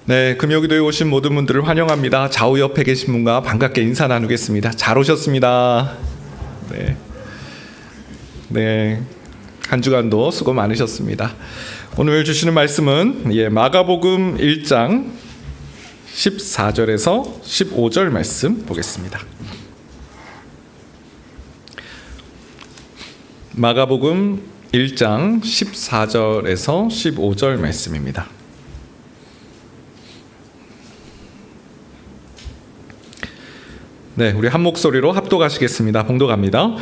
네, 금요기도에 오신 모든 분들을 환영합니다. 좌우 옆에 계신 분과 반갑게 인사 나누겠습니다. 잘 오셨습니다. 네, 한 주간도 수고 많으셨습니다. 오늘 주시는 말씀은 마가복음 1장 14절에서 15절 말씀 보겠습니다. 마가복음 1장 14절에서 15절 말씀입니다. 네, 우리 한 목소리로 합독하시겠습니다. 봉독합니다.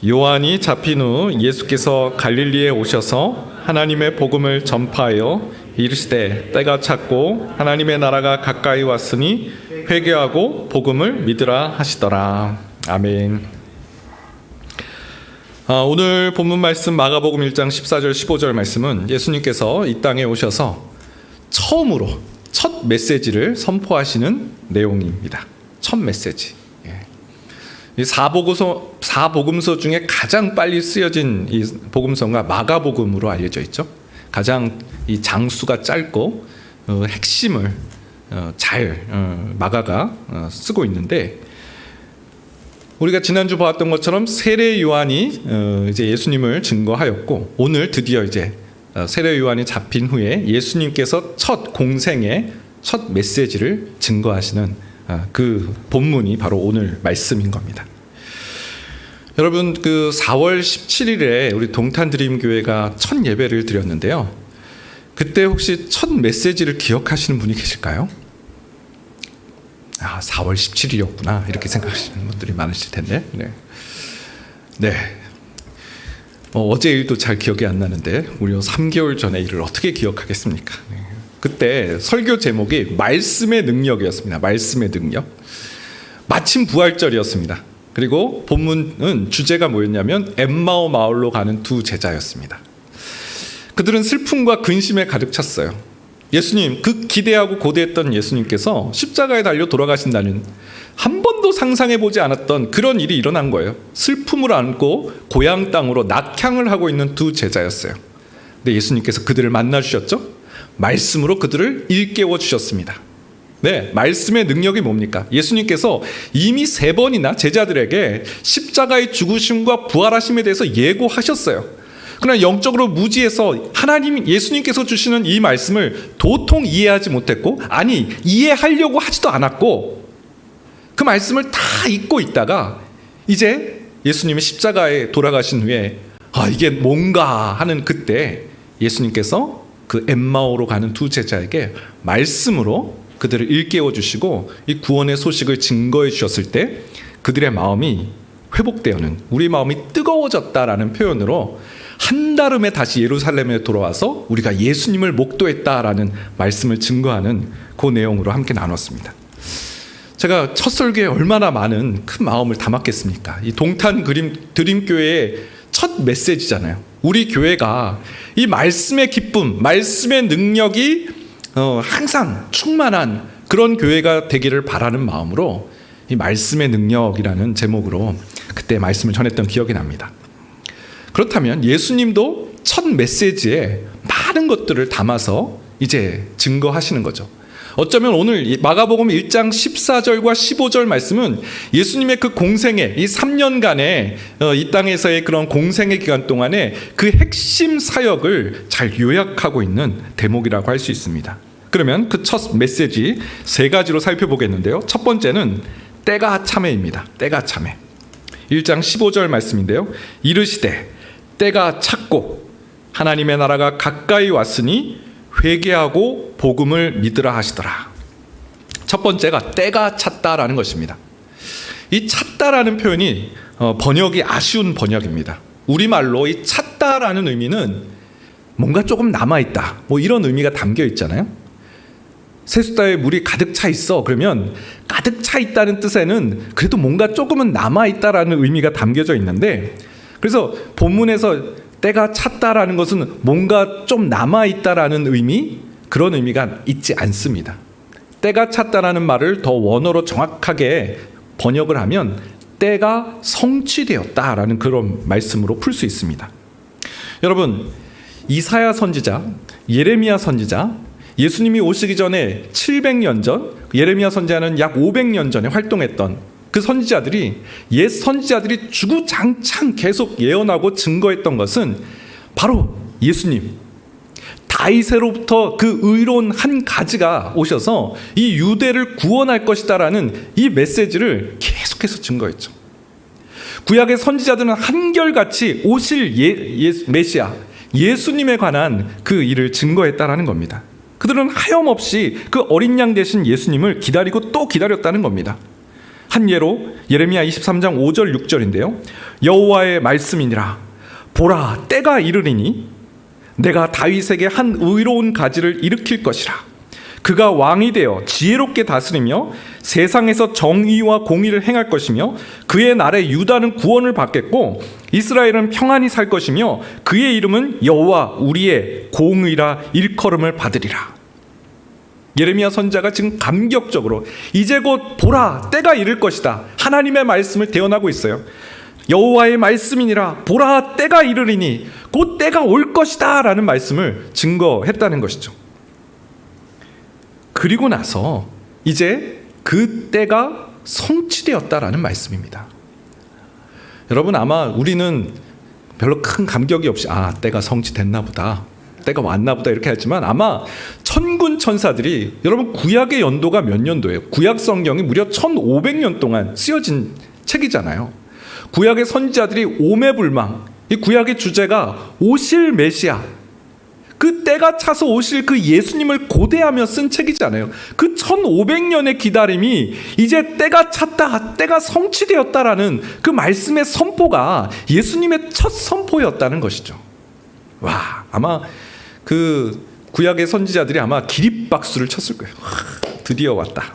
요한이 잡힌 후 예수께서 갈릴리에 오셔서 하나님의 복음을 전파하여 이르시되 때가 찼고 하나님의 나라가 가까이 왔으니 회개하고 복음을 믿으라 하시더라. 아멘. 오늘 본문 말씀 마가복음 1장 14절 15절 말씀은 예수님께서 이 땅에 오셔서 처음으로 첫 메시지를 선포하시는 내용입니다. 첫 메시지. 이 사복음서 중에 가장 빨리 쓰여진 이 복음서가 마가복음으로 알려져 있죠. 가장 이 장수가 짧고 핵심을 잘 마가가 쓰고 있는데, 우리가 지난주 보았던 것처럼 세례 요한이 이제 예수님을 증거하였고, 오늘 드디어 이제 세례 요한이 잡힌 후에 예수님께서 첫 공생의 첫 메시지를 증거하시는 그 본문이 바로 오늘 말씀인 겁니다. 여러분, 그 4월 17일에 우리 동탄드림교회가 첫 예배를 드렸는데요. 그때 혹시 첫 메시지를 기억하시는 분이 계실까요? 4월 17일이었구나 이렇게 생각하시는 분들이 많으실 텐데, 네. 어제 일도 잘 기억이 안 나는데 무려 3개월 전의 일을 어떻게 기억하겠습니까? 그때 설교 제목이 말씀의 능력이었습니다. 말씀의 능력. 마침 부활절이었습니다. 그리고 본문은 주제가 뭐였냐면 엠마오 마을로 가는 두 제자였습니다. 그들은 슬픔과 근심에 가득 찼어요. 예수님, 그 기대하고 고대했던 예수님께서 십자가에 달려 돌아가신다는 한 번도 상상해보지 않았던 그런 일이 일어난 거예요. 슬픔을 안고 고향 땅으로 낙향을 하고 있는 두 제자였어요. 근데 예수님께서 그들을 만나주셨죠? 말씀으로 그들을 일깨워 주셨습니다. 네, 말씀의 능력이 뭡니까? 예수님께서 이미 3번이나 제자들에게 십자가의 죽으심과 부활하심에 대해서 예고하셨어요. 그러나 영적으로 무지해서 예수님께서 주시는 이 말씀을 도통 이해하지 못했고, 아니 이해하려고 하지도 않았고, 그 말씀을 다 잊고 있다가 이제 예수님이 십자가에 돌아가신 후에 이게 뭔가 하는 그때 예수님께서 그 엠마오로 가는 두 제자에게 말씀으로 그들을 일깨워 주시고 이 구원의 소식을 증거해 주셨을 때 그들의 마음이 회복되어는, 우리 마음이 뜨거워졌다라는 표현으로 한달음에 다시 예루살렘에 돌아와서 우리가 예수님을 목도했다라는 말씀을 증거하는 그 내용으로 함께 나눴습니다. 제가 첫 설교에 얼마나 많은 큰 마음을 담았겠습니까? 이 동탄 드림교회의 첫 메시지잖아요. 우리 교회가 이 말씀의 기쁨, 말씀의 능력이 항상 충만한 그런 교회가 되기를 바라는 마음으로 이 말씀의 능력이라는 제목으로 그때 말씀을 전했던 기억이 납니다. 그렇다면 예수님도 첫 메시지에 많은 것들을 담아서 이제 증거하시는 거죠. 어쩌면 오늘 마가복음 1장 14절과 15절 말씀은 예수님의 그 공생의 이 3년간의 이 땅에서의 그런 공생의 기간 동안에 그 핵심 사역을 잘 요약하고 있는 대목이라고 할 수 있습니다. 그러면 그 첫 메시지 3가지로 살펴보겠는데요. 첫 번째는 때가 차매입니다. 때가 차매. 1장 15절 말씀인데요. 이르시되 때가 찼고 하나님의 나라가 가까이 왔으니 회개하고 복음을 믿으라 하시더라. 첫 번째가 때가 찼다라는 것입니다. 이 찼다라는 표현이 번역이 아쉬운 번역입니다. 우리말로 이 찼다라는 의미는 뭔가 조금 남아있다, 뭐 이런 의미가 담겨 있잖아요. 세숫다에 물이 가득 차 있어. 그러면 가득 차 있다는 뜻에는 그래도 뭔가 조금은 남아있다라는 의미가 담겨져 있는데, 그래서 본문에서 때가 찼다라는 것은 뭔가 좀 남아있다라는 의미, 그런 의미가 있지 않습니다. 때가 찼다라는 말을 더 원어로 정확하게 번역을 하면 때가 성취되었다라는 그런 말씀으로 풀 수 있습니다. 여러분, 이사야 선지자 예레미야 선지자, 예수님이 오시기 전에 700년 전, 예레미야 선지자는 약 500년 전에 활동했던 그 선지자들이, 옛 선지자들이 주구장창 계속 예언하고 증거했던 것은 바로 예수님, 다윗으로부터 그 의로운 한 가지가 오셔서 이 유대를 구원할 것이다라는 이 메시지를 계속해서 증거했죠. 구약의 선지자들은 한결같이 오실 메시아, 예수님에 관한 그 일을 증거했다라는 겁니다. 그들은 하염없이 그 어린 양 되신 예수님을 기다리고 또 기다렸다는 겁니다. 한 예로 예레미야 23장 5절 6절인데요. 여호와의 말씀이니라. 보라, 때가 이르리니 내가 다윗에게 한 의로운 가지를 일으킬 것이라. 그가 왕이 되어 지혜롭게 다스리며 세상에서 정의와 공의를 행할 것이며 그의 날에 유다는 구원을 받겠고 이스라엘은 평안히 살 것이며 그의 이름은 여호와 우리의 공의라 일컬음을 받으리라. 예레미야 선지자가 지금 감격적으로 이제 곧 보라, 때가 이를 것이다, 하나님의 말씀을 대언하고 있어요. 여호와의 말씀이니라. 보라, 때가 이르리니 곧 때가 올 것이다 라는 말씀을 증거했다는 것이죠. 그리고 나서 이제 그 때가 성취되었다라는 말씀입니다. 여러분, 아마 우리는 별로 큰 감격이 없이 때가 성취됐나 보다, 때가 왔나 보다 이렇게 하지만 아마 천군 천사들이, 여러분 구약의 연도가 몇 년도예요? 구약 성경이 무려 1500년 동안 쓰여진 책이잖아요. 구약의 선지자들이 오매불망, 이 구약의 주제가 오실 메시아, 그 때가 차서 오실 그 예수님을 고대하며 쓴 책이잖아요. 그 1500년의 기다림이 이제 때가 찼다, 때가 성취되었다라는 그 말씀의 선포가 예수님의 첫 선포였다는 것이죠. 와, 아마 그 구약의 선지자들이 아마 기립박수를 쳤을 거예요. 드디어 왔다.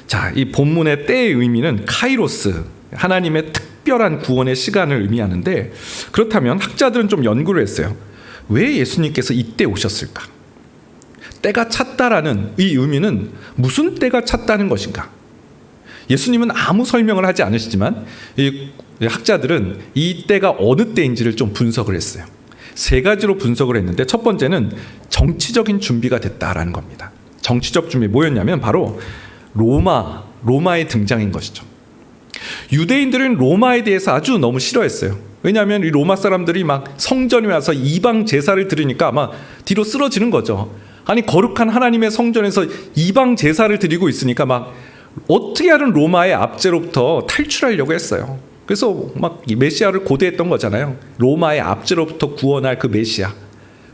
자, 이 본문의 때의 의미는 카이로스, 하나님의 특별한 구원의 시간을 의미하는데, 그렇다면 학자들은 좀 연구를 했어요. 왜 예수님께서 이때 오셨을까? 때가 찼다라는 이 의미는 무슨 때가 찼다는 것인가? 예수님은 아무 설명을 하지 않으시지만 이 학자들은 이 때가 어느 때인지를 좀 분석을 했어요. 세 가지로 분석을 했는데, 첫 번째는 정치적인 준비가 됐다라는 겁니다. 정치적 준비 뭐였냐면 바로 로마의 등장인 것이죠. 유대인들은 로마에 대해서 아주 너무 싫어했어요. 왜냐하면 이 로마 사람들이 막 성전에 와서 이방 제사를 드리니까 아마 뒤로 쓰러지는 거죠. 아니, 거룩한 하나님의 성전에서 이방 제사를 드리고 있으니까 막 어떻게 하든 로마의 압제로부터 탈출하려고 했어요. 그래서 막 메시아를 고대했던 거잖아요. 로마의 압제로부터 구원할 그 메시아.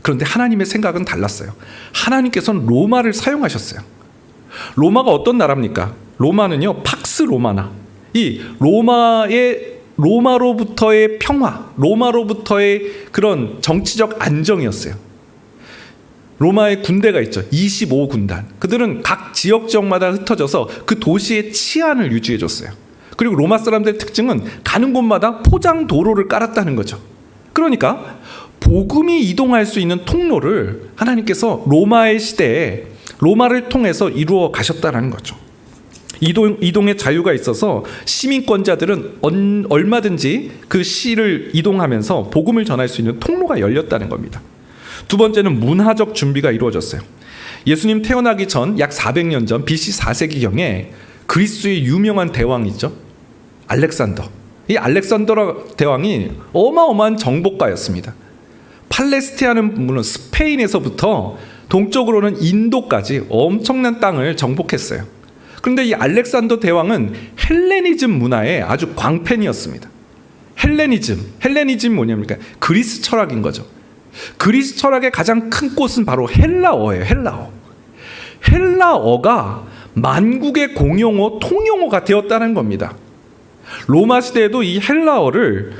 그런데 하나님의 생각은 달랐어요. 하나님께서는 로마를 사용하셨어요. 로마가 어떤 나라입니까? 로마는요, 팍스 로마나, 이 로마로부터의 평화, 로마로부터의 그런 정치적 안정이었어요. 로마의 군대가 있죠. 25군단. 그들은 각 지역마다 흩어져서 그 도시의 치안을 유지해 줬어요. 그리고 로마 사람들의 특징은 가는 곳마다 포장 도로를 깔았다는 거죠. 그러니까 복음이 이동할 수 있는 통로를 하나님께서 로마의 시대에 로마를 통해서 이루어 가셨다는 거죠. 이동의 자유가 있어서 시민권자들은 얼마든지 그 시를 이동하면서 복음을 전할 수 있는 통로가 열렸다는 겁니다. 두 번째는 문화적 준비가 이루어졌어요. 예수님 태어나기 전 약 400년 전 BC 4세기경에 그리스의 유명한 대왕이죠. 알렉산더. 이 알렉산더 대왕이 어마어마한 정복가였습니다. 팔레스티나는 물론 스페인에서부터 동쪽으로는 인도까지 엄청난 땅을 정복했어요. 그런데 이 알렉산더 대왕은 헬레니즘 문화의 아주 광팬이었습니다. 헬레니즘 뭐냐니까 그리스 철학인 거죠. 그리스 철학의 가장 큰 꽃은 바로 헬라어예요. 헬라어가 만국의 공용어, 통용어가 되었다는 겁니다. 로마 시대에도 이 헬라어를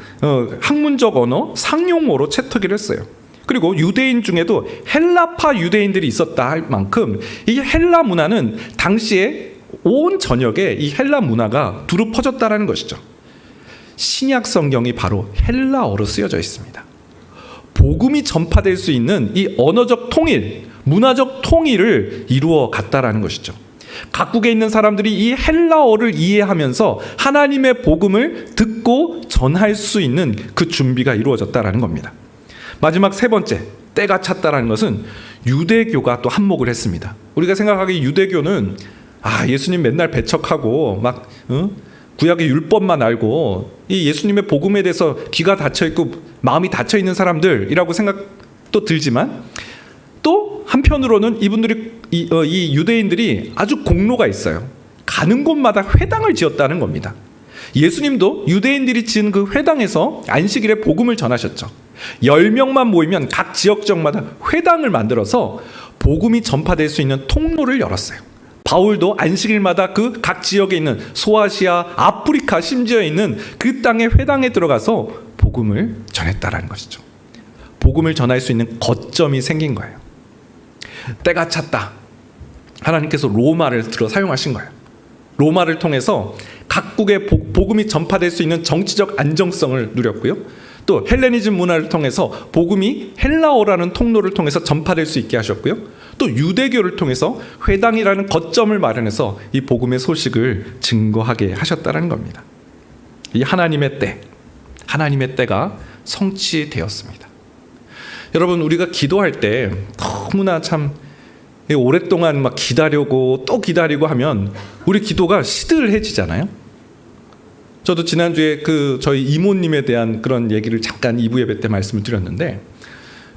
학문적 언어, 상용어로 채택을 했어요. 그리고 유대인 중에도 헬라파 유대인들이 있었다 할 만큼 이 헬라 문화는 당시에 온 전역에 이 헬라 문화가 두루 퍼졌다는 것이죠. 신약 성경이 바로 헬라어로 쓰여져 있습니다. 복음이 전파될 수 있는 이 언어적 통일, 문화적 통일을 이루어 갔다라는 것이죠. 각국에 있는 사람들이 이 헬라어를 이해하면서 하나님의 복음을 듣고 전할 수 있는 그 준비가 이루어졌다라는 겁니다. 마지막 세 번째, 때가 찼다라는 것은 유대교가 또 한몫을 했습니다. 우리가 생각하기에 유대교는 예수님 맨날 배척하고 막 구약의 율법만 알고 이 예수님의 복음에 대해서 귀가 닫혀 있고 마음이 닫혀 있는 사람들이라고 생각도 들지만, 또 한편으로는 이분들이 이 유대인들이 아주 공로가 있어요. 가는 곳마다 회당을 지었다는 겁니다. 예수님도 유대인들이 지은 그 회당에서 안식일에 복음을 전하셨죠. 10명만 모이면 각 지역적마다 회당을 만들어서 복음이 전파될 수 있는 통로를 열었어요. 바울도 안식일마다 그 각 지역에 있는 소아시아, 아프리카, 심지어 있는 그 땅의 회당에 들어가서 복음을 전했다라는 것이죠. 복음을 전할 수 있는 거점이 생긴 거예요. 때가 찼다. 하나님께서 로마를 들어 사용하신 거예요. 로마를 통해서 각국의 복음이 전파될 수 있는 정치적 안정성을 누렸고요. 또 헬레니즘 문화를 통해서 복음이 헬라어라는 통로를 통해서 전파될 수 있게 하셨고요. 또 유대교를 통해서 회당이라는 거점을 마련해서 이 복음의 소식을 증거하게 하셨다는 겁니다. 이 하나님의 때가 성취되었습니다. 여러분, 우리가 기도할 때 너무나 참 오랫동안 막 기다리고 또 기다리고 하면 우리 기도가 시들해지잖아요. 저도 지난주에 저희 이모님에 대한 그런 얘기를 잠깐 2부 예배 때 말씀을 드렸는데,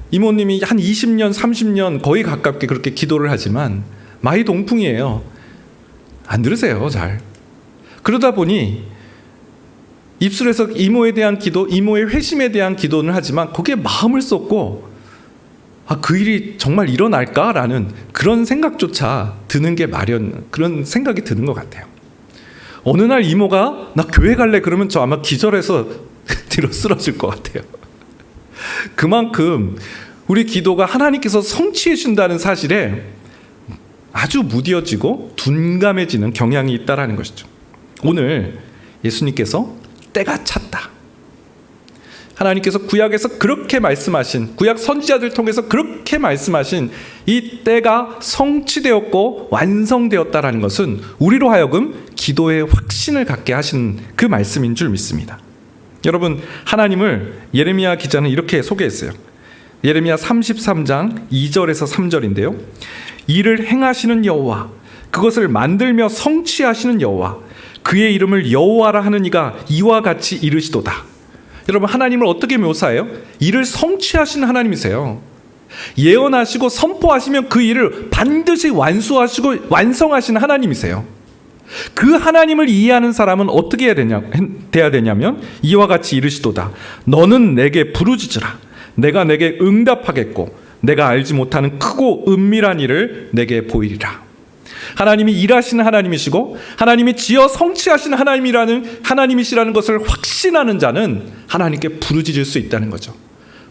이모님이 한 20년, 30년 거의 가깝게 그렇게 기도를 하지만 마이 동풍이에요. 안 들으세요, 잘. 그러다 보니 입술에서 이모에 대한 기도, 이모의 회심에 대한 기도는 하지만 거기에 마음을 쏟고 그 일이 정말 일어날까라는 그런 생각조차 드는 게 그런 생각이 드는 것 같아요. 어느 날 이모가 나 교회 갈래 그러면 저 아마 기절해서 뒤로 쓰러질 것 같아요. 그만큼 우리 기도가 하나님께서 성취해 준다는 사실에 아주 무뎌지고 둔감해지는 경향이 있다라는 것이죠. 오늘 예수님께서 때가 찼다. 하나님께서 구약에서 그렇게 말씀하신, 구약 선지자들 통해서 그렇게 말씀하신 이 때가 성취되었고 완성되었다라는 것은 우리로 하여금 기도의 확신을 갖게 하신 그 말씀인 줄 믿습니다. 여러분, 하나님을 예레미야 기자는 이렇게 소개했어요. 예레미야 33장 2절에서 3절인데요. 이를 행하시는 여호와, 그것을 만들며 성취하시는 여호와, 그의 이름을 여호와라 하는 이가 이와 같이 이르시도다. 여러분, 하나님을 어떻게 묘사해요? 이를 성취하시는 하나님이세요. 예언하시고 선포하시면 그 일을 반드시 완수하시고 완성하시는 하나님이세요. 그 하나님을 이해하는 사람은 어떻게 돼야 되냐면 이와 같이 이르시도다. 너는 내게 부르짖으라. 내가 내게 응답하겠고 내가 알지 못하는 크고 은밀한 일을 내게 보이리라. 하나님이 일하시는 하나님이시고 하나님이 지어 성취하시는 하나님이시라는 것을 확신하는 자는 하나님께 부르짖을 수 있다는 거죠.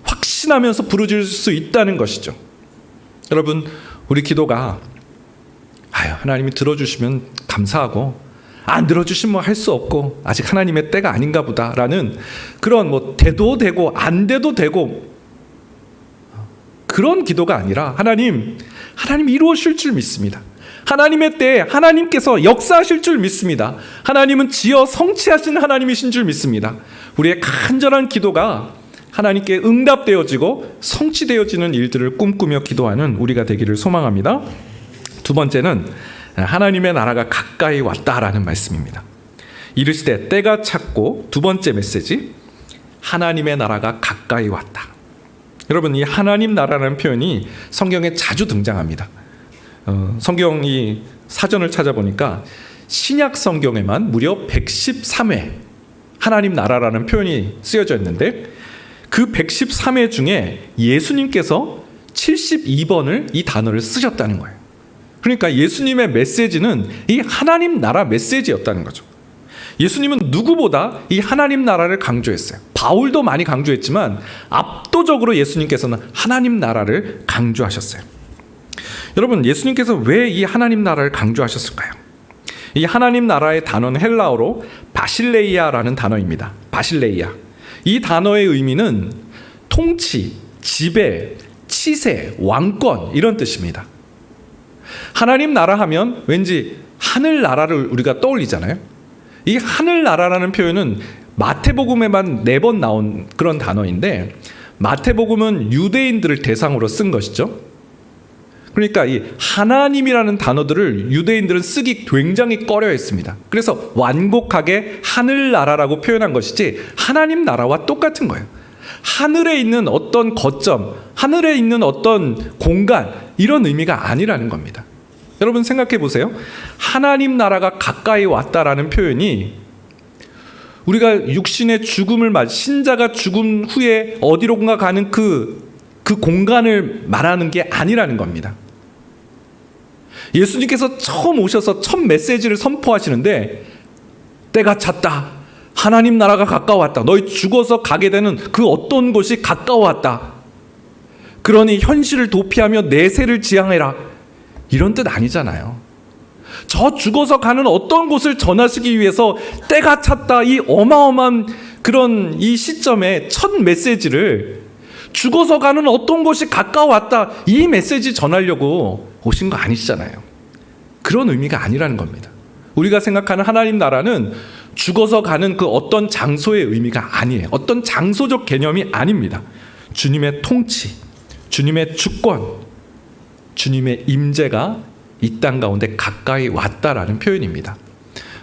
확신하면서 부르짖을 수 있다는 것이죠. 여러분, 우리 기도가 하나님이 들어주시면 감사하고 안 들어주시면 할 수 없고 아직 하나님의 때가 아닌가 보다라는 그런 돼도 되고 안 돼도 되고 그런 기도가 아니라 하나님 이루어질 줄 믿습니다. 하나님의 때에 하나님께서 역사하실 줄 믿습니다. 하나님은 지어 성취하신 하나님이신 줄 믿습니다. 우리의 간절한 기도가 하나님께 응답되어지고 성취되어지는 일들을 꿈꾸며 기도하는 우리가 되기를 소망합니다. 두 번째는 하나님의 나라가 가까이 왔다라는 말씀입니다. 이르시되 때가 찼고, 두 번째 메시지, 하나님의 나라가 가까이 왔다. 여러분, 이 하나님 나라라는 표현이 성경에 자주 등장합니다. 성경이 사전을 찾아보니까 신약 성경에만 무려 113회 하나님 나라라는 표현이 쓰여져 있는데, 그 113회 중에 예수님께서 72번을 이 단어를 쓰셨다는 거예요. 그러니까 예수님의 메시지는 이 하나님 나라 메시지였다는 거죠. 예수님은 누구보다 이 하나님 나라를 강조했어요. 바울도 많이 강조했지만 압도적으로 예수님께서는 하나님 나라를 강조하셨어요. 여러분, 예수님께서 왜 이 하나님 나라를 강조하셨을까요? 이 하나님 나라의 단어는 헬라어로 바실레이아라는 단어입니다. 바실레이아. 이 단어의 의미는 통치, 지배, 치세, 왕권 이런 뜻입니다. 하나님 나라 하면 왠지 하늘 나라를 우리가 떠올리잖아요. 이 하늘 나라라는 표현은 마태복음에만 4번 나온 그런 단어인데, 마태복음은 유대인들을 대상으로 쓴 것이죠. 그러니까 이 하나님이라는 단어들을 유대인들은 쓰기 굉장히 꺼려했습니다. 그래서 완곡하게 하늘나라라고 표현한 것이지 하나님 나라와 똑같은 거예요. 하늘에 있는 어떤 거점, 하늘에 있는 어떤 공간, 이런 의미가 아니라는 겁니다. 여러분 생각해 보세요. 하나님 나라가 가까이 왔다라는 표현이 우리가 육신의 죽음을 신자가 죽음 후에 어디론가 가는 그 공간을 말하는 게 아니라는 겁니다. 예수님께서 처음 오셔서 첫 메시지를 선포하시는데 때가 찼다. 하나님 나라가 가까웠다. 너희 죽어서 가게 되는 그 어떤 곳이 가까웠다. 그러니 현실을 도피하며 내세를 지향해라. 이런 뜻 아니잖아요. 저 죽어서 가는 어떤 곳을 전하시기 위해서 때가 찼다. 이 어마어마한 그런 이 시점에 첫 메시지를 죽어서 가는 어떤 곳이 가까웠다. 이 메시지 전하려고 오신 거 아니시잖아요. 그런 의미가 아니라는 겁니다. 우리가 생각하는 하나님 나라는 죽어서 가는 그 어떤 장소의 의미가 아니에요. 어떤 장소적 개념이 아닙니다. 주님의 통치, 주님의 주권, 주님의 임재가 이 땅 가운데 가까이 왔다라는 표현입니다.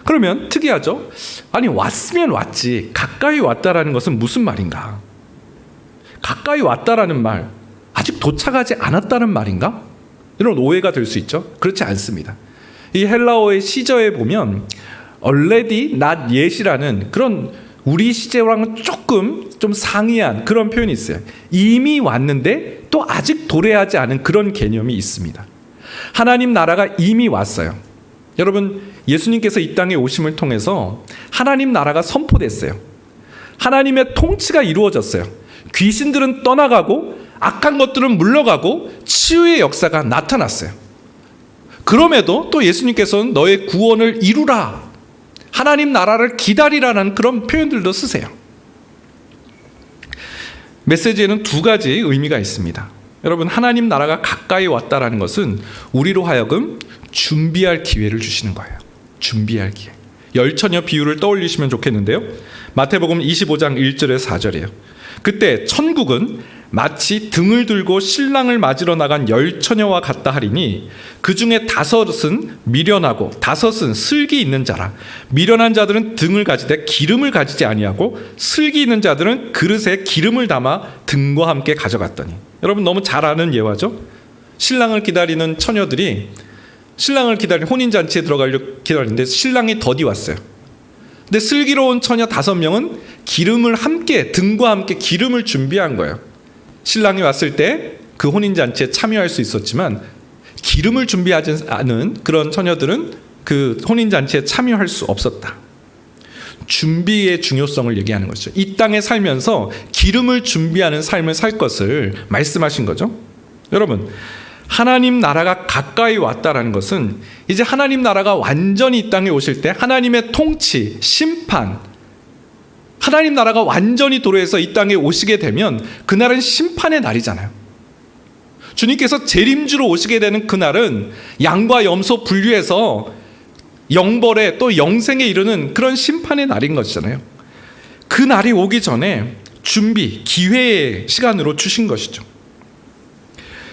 그러면 특이하죠? 아니 왔으면 왔지 가까이 왔다라는 것은 무슨 말인가? 가까이 왔다라는 말, 아직 도착하지 않았다는 말인가? 이런 오해가 될 수 있죠. 그렇지 않습니다. 이 헬라어의 시저에 보면 already not yet이라는 그런 우리 시제랑은 조금 좀 상이한 그런 표현이 있어요. 이미 왔는데 또 아직 도래하지 않은 그런 개념이 있습니다. 하나님 나라가 이미 왔어요. 여러분 예수님께서 이 땅에 오심을 통해서 하나님 나라가 선포됐어요. 하나님의 통치가 이루어졌어요. 귀신들은 떠나가고 악한 것들은 물러가고 치유의 역사가 나타났어요. 그럼에도 또 예수님께서는 너의 구원을 이루라, 하나님 나라를 기다리라는 그런 표현들도 쓰세요. 메시지에는 두 가지 의미가 있습니다. 여러분 하나님 나라가 가까이 왔다라는 것은 우리로 하여금 준비할 기회를 주시는 거예요. 준비할 기회. 열처녀 비유를 떠올리시면 좋겠는데요. 마태복음 25장 1절에서 4절이에요. 그때 천국은 마치 등을 들고 신랑을 맞으러 나간 열처녀와 같다 하리니 그 중에 5은 미련하고 5은 슬기 있는 자라. 미련한 자들은 등을 가지되 기름을 가지지 아니하고 슬기 있는 자들은 그릇에 기름을 담아 등과 함께 가져갔더니. 여러분 너무 잘 아는 예화죠. 신랑을 기다리는 처녀들이 신랑을 기다리는 혼인잔치에 들어가려고 기다리는데 신랑이 더디 왔어요. 근데 슬기로운 처녀 5명은 기름을 함께, 등과 함께 기름을 준비한 거예요. 신랑이 왔을 때 그 혼인잔치에 참여할 수 있었지만 기름을 준비하지 않은 그런 처녀들은 그 혼인잔치에 참여할 수 없었다. 준비의 중요성을 얘기하는 것이죠. 이 땅에 살면서 기름을 준비하는 삶을 살 것을 말씀하신 거죠. 여러분 하나님 나라가 가까이 왔다라는 것은 이제 하나님 나라가 완전히 이 땅에 오실 때 하나님의 통치, 심판, 하나님 나라가 완전히 도래해서 이 땅에 오시게 되면 그날은 심판의 날이잖아요. 주님께서 재림주로 오시게 되는 그날은 양과 염소 분류해서 영벌에 또 영생에 이르는 그런 심판의 날인 것이잖아요. 그 날이 오기 전에 준비, 기회의 시간으로 주신 것이죠.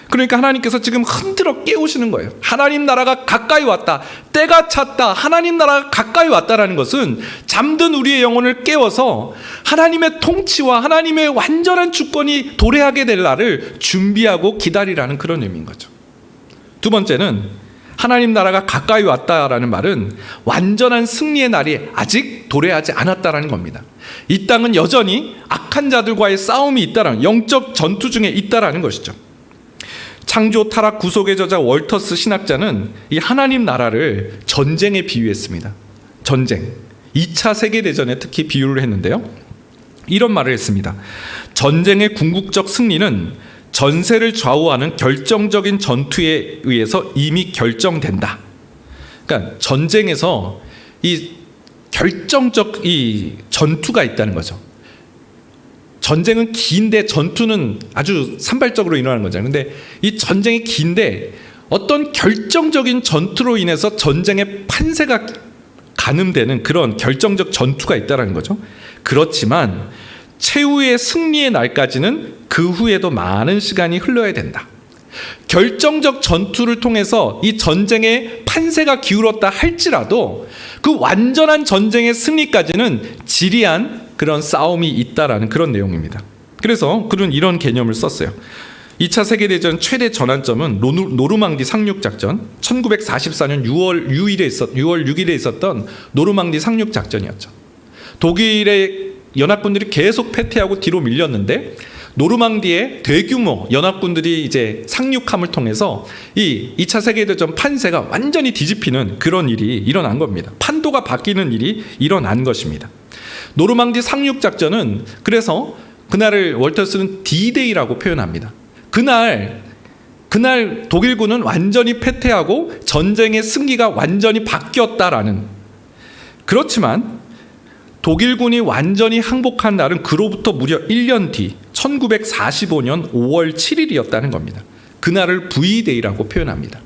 그러니까 하나님께서 지금 흔들어 깨우시는 거예요. 하나님 나라가 가까이 왔다. 때가 찼다. 하나님 나라가 가까이 왔다라는 것은 잠든 우리의 영혼을 깨워서 하나님의 통치와 하나님의 완전한 주권이 도래하게 될 날을 준비하고 기다리라는 그런 의미인 거죠. 두 번째는 하나님 나라가 가까이 왔다라는 말은 완전한 승리의 날이 아직 도래하지 않았다라는 겁니다. 이 땅은 여전히 악한 자들과의 싸움이 있다라는, 영적 전투 중에 있다라는 것이죠. 창조 타락 구속의 저자 월터스 신학자는 이 하나님 나라를 전쟁에 비유했습니다. 전쟁. 2차 세계대전에 특히 비유를 했는데요. 이런 말을 했습니다. 전쟁의 궁극적 승리는 전세를 좌우하는 결정적인 전투에 의해서 이미 결정된다. 그러니까 전쟁에서 이 결정적 이 전투가 있다는 거죠. 전쟁은 긴데 전투는 아주 산발적으로 일어나는 거잖아요. 근데 이 전쟁이 긴데 어떤 결정적인 전투로 인해서 전쟁의 판세가 가늠되는 그런 결정적 전투가 있다는 거죠. 그렇지만 최후의 승리의 날까지는 그 후에도 많은 시간이 흘러야 된다. 결정적 전투를 통해서 이 전쟁의 판세가 기울었다 할지라도 그 완전한 전쟁의 승리까지는 지리한 그런 싸움이 있다라는 그런 내용입니다. 그래서 그는 이런 개념을 썼어요. 2차 세계대전 최대 전환점은 노르망디 상륙작전, 1944년 6월 6일에 있었던 노르망디 상륙작전이었죠. 독일의 연합군들이 계속 패퇴하고 뒤로 밀렸는데 노르망디의 대규모 연합군들이 이제 상륙함을 통해서 이 2차 세계대전 판세가 완전히 뒤집히는 그런 일이 일어난 겁니다. 판도가 바뀌는 일이 일어난 것입니다. 노르망디 상륙작전은 그래서 그날을 월터스는 D-Day라고 표현합니다. 그날 독일군은 완전히 패퇴하고 전쟁의 승기가 완전히 바뀌었다라는. 그렇지만 독일군이 완전히 항복한 날은 그로부터 무려 1년 뒤 1945년 5월 7일이었다는 겁니다. 그날을 V-Day라고 표현합니다.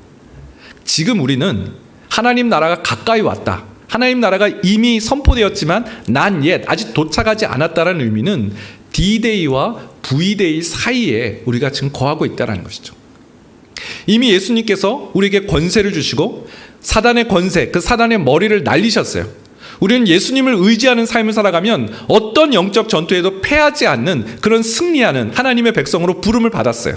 지금 우리는 하나님 나라가 가까이 왔다. 하나님 나라가 이미 선포되었지만 난 옛 아직 도착하지 않았다는 의미는 D-Day와 V-Day 사이에 우리가 지금 거하고 있다는 것이죠. 이미 예수님께서 우리에게 권세를 주시고 사단의 권세, 그 사단의 머리를 날리셨어요. 우리는 예수님을 의지하는 삶을 살아가면 어떤 영적 전투에도 패하지 않는 그런 승리하는 하나님의 백성으로 부름을 받았어요.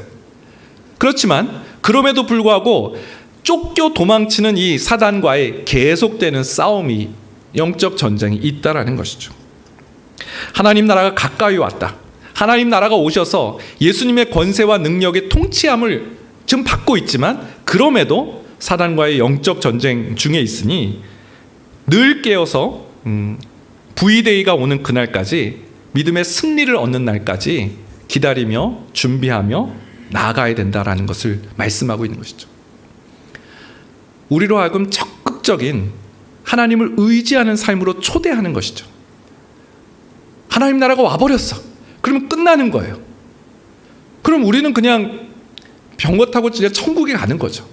그렇지만 그럼에도 불구하고 쫓겨 도망치는 이 사단과의 계속되는 싸움이, 영적 전쟁이 있다라는 것이죠. 하나님 나라가 가까이 왔다. 하나님 나라가 오셔서 예수님의 권세와 능력의 통치함을 지금 받고 있지만 그럼에도 사단과의 영적 전쟁 중에 있으니 늘 깨어서 V-Day가 오는 그날까지, 믿음의 승리를 얻는 날까지 기다리며 준비하며 나아가야 된다라는 것을 말씀하고 있는 것이죠. 우리로 하여금 적극적인 하나님을 의지하는 삶으로 초대하는 것이죠. 하나님 나라가 와버렸어. 그러면 끝나는 거예요. 그럼 우리는 그냥 병거 타고 진짜 천국에 가는 거죠.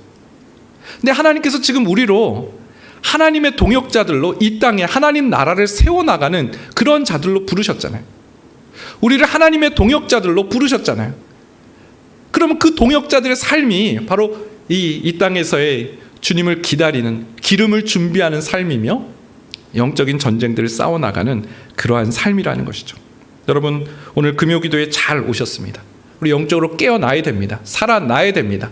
근데 하나님께서 지금 우리로 하나님의 동역자들로 이 땅에 하나님 나라를 세워나가는 그런 자들로 부르셨잖아요. 우리를 하나님의 동역자들로 부르셨잖아요. 그러면 그 동역자들의 삶이 바로 이 땅에서의 주님을 기다리는, 기름을 준비하는 삶이며 영적인 전쟁들을 싸워나가는 그러한 삶이라는 것이죠. 여러분, 오늘 금요기도에 잘 오셨습니다. 우리 영적으로 깨어나야 됩니다. 살아나야 됩니다.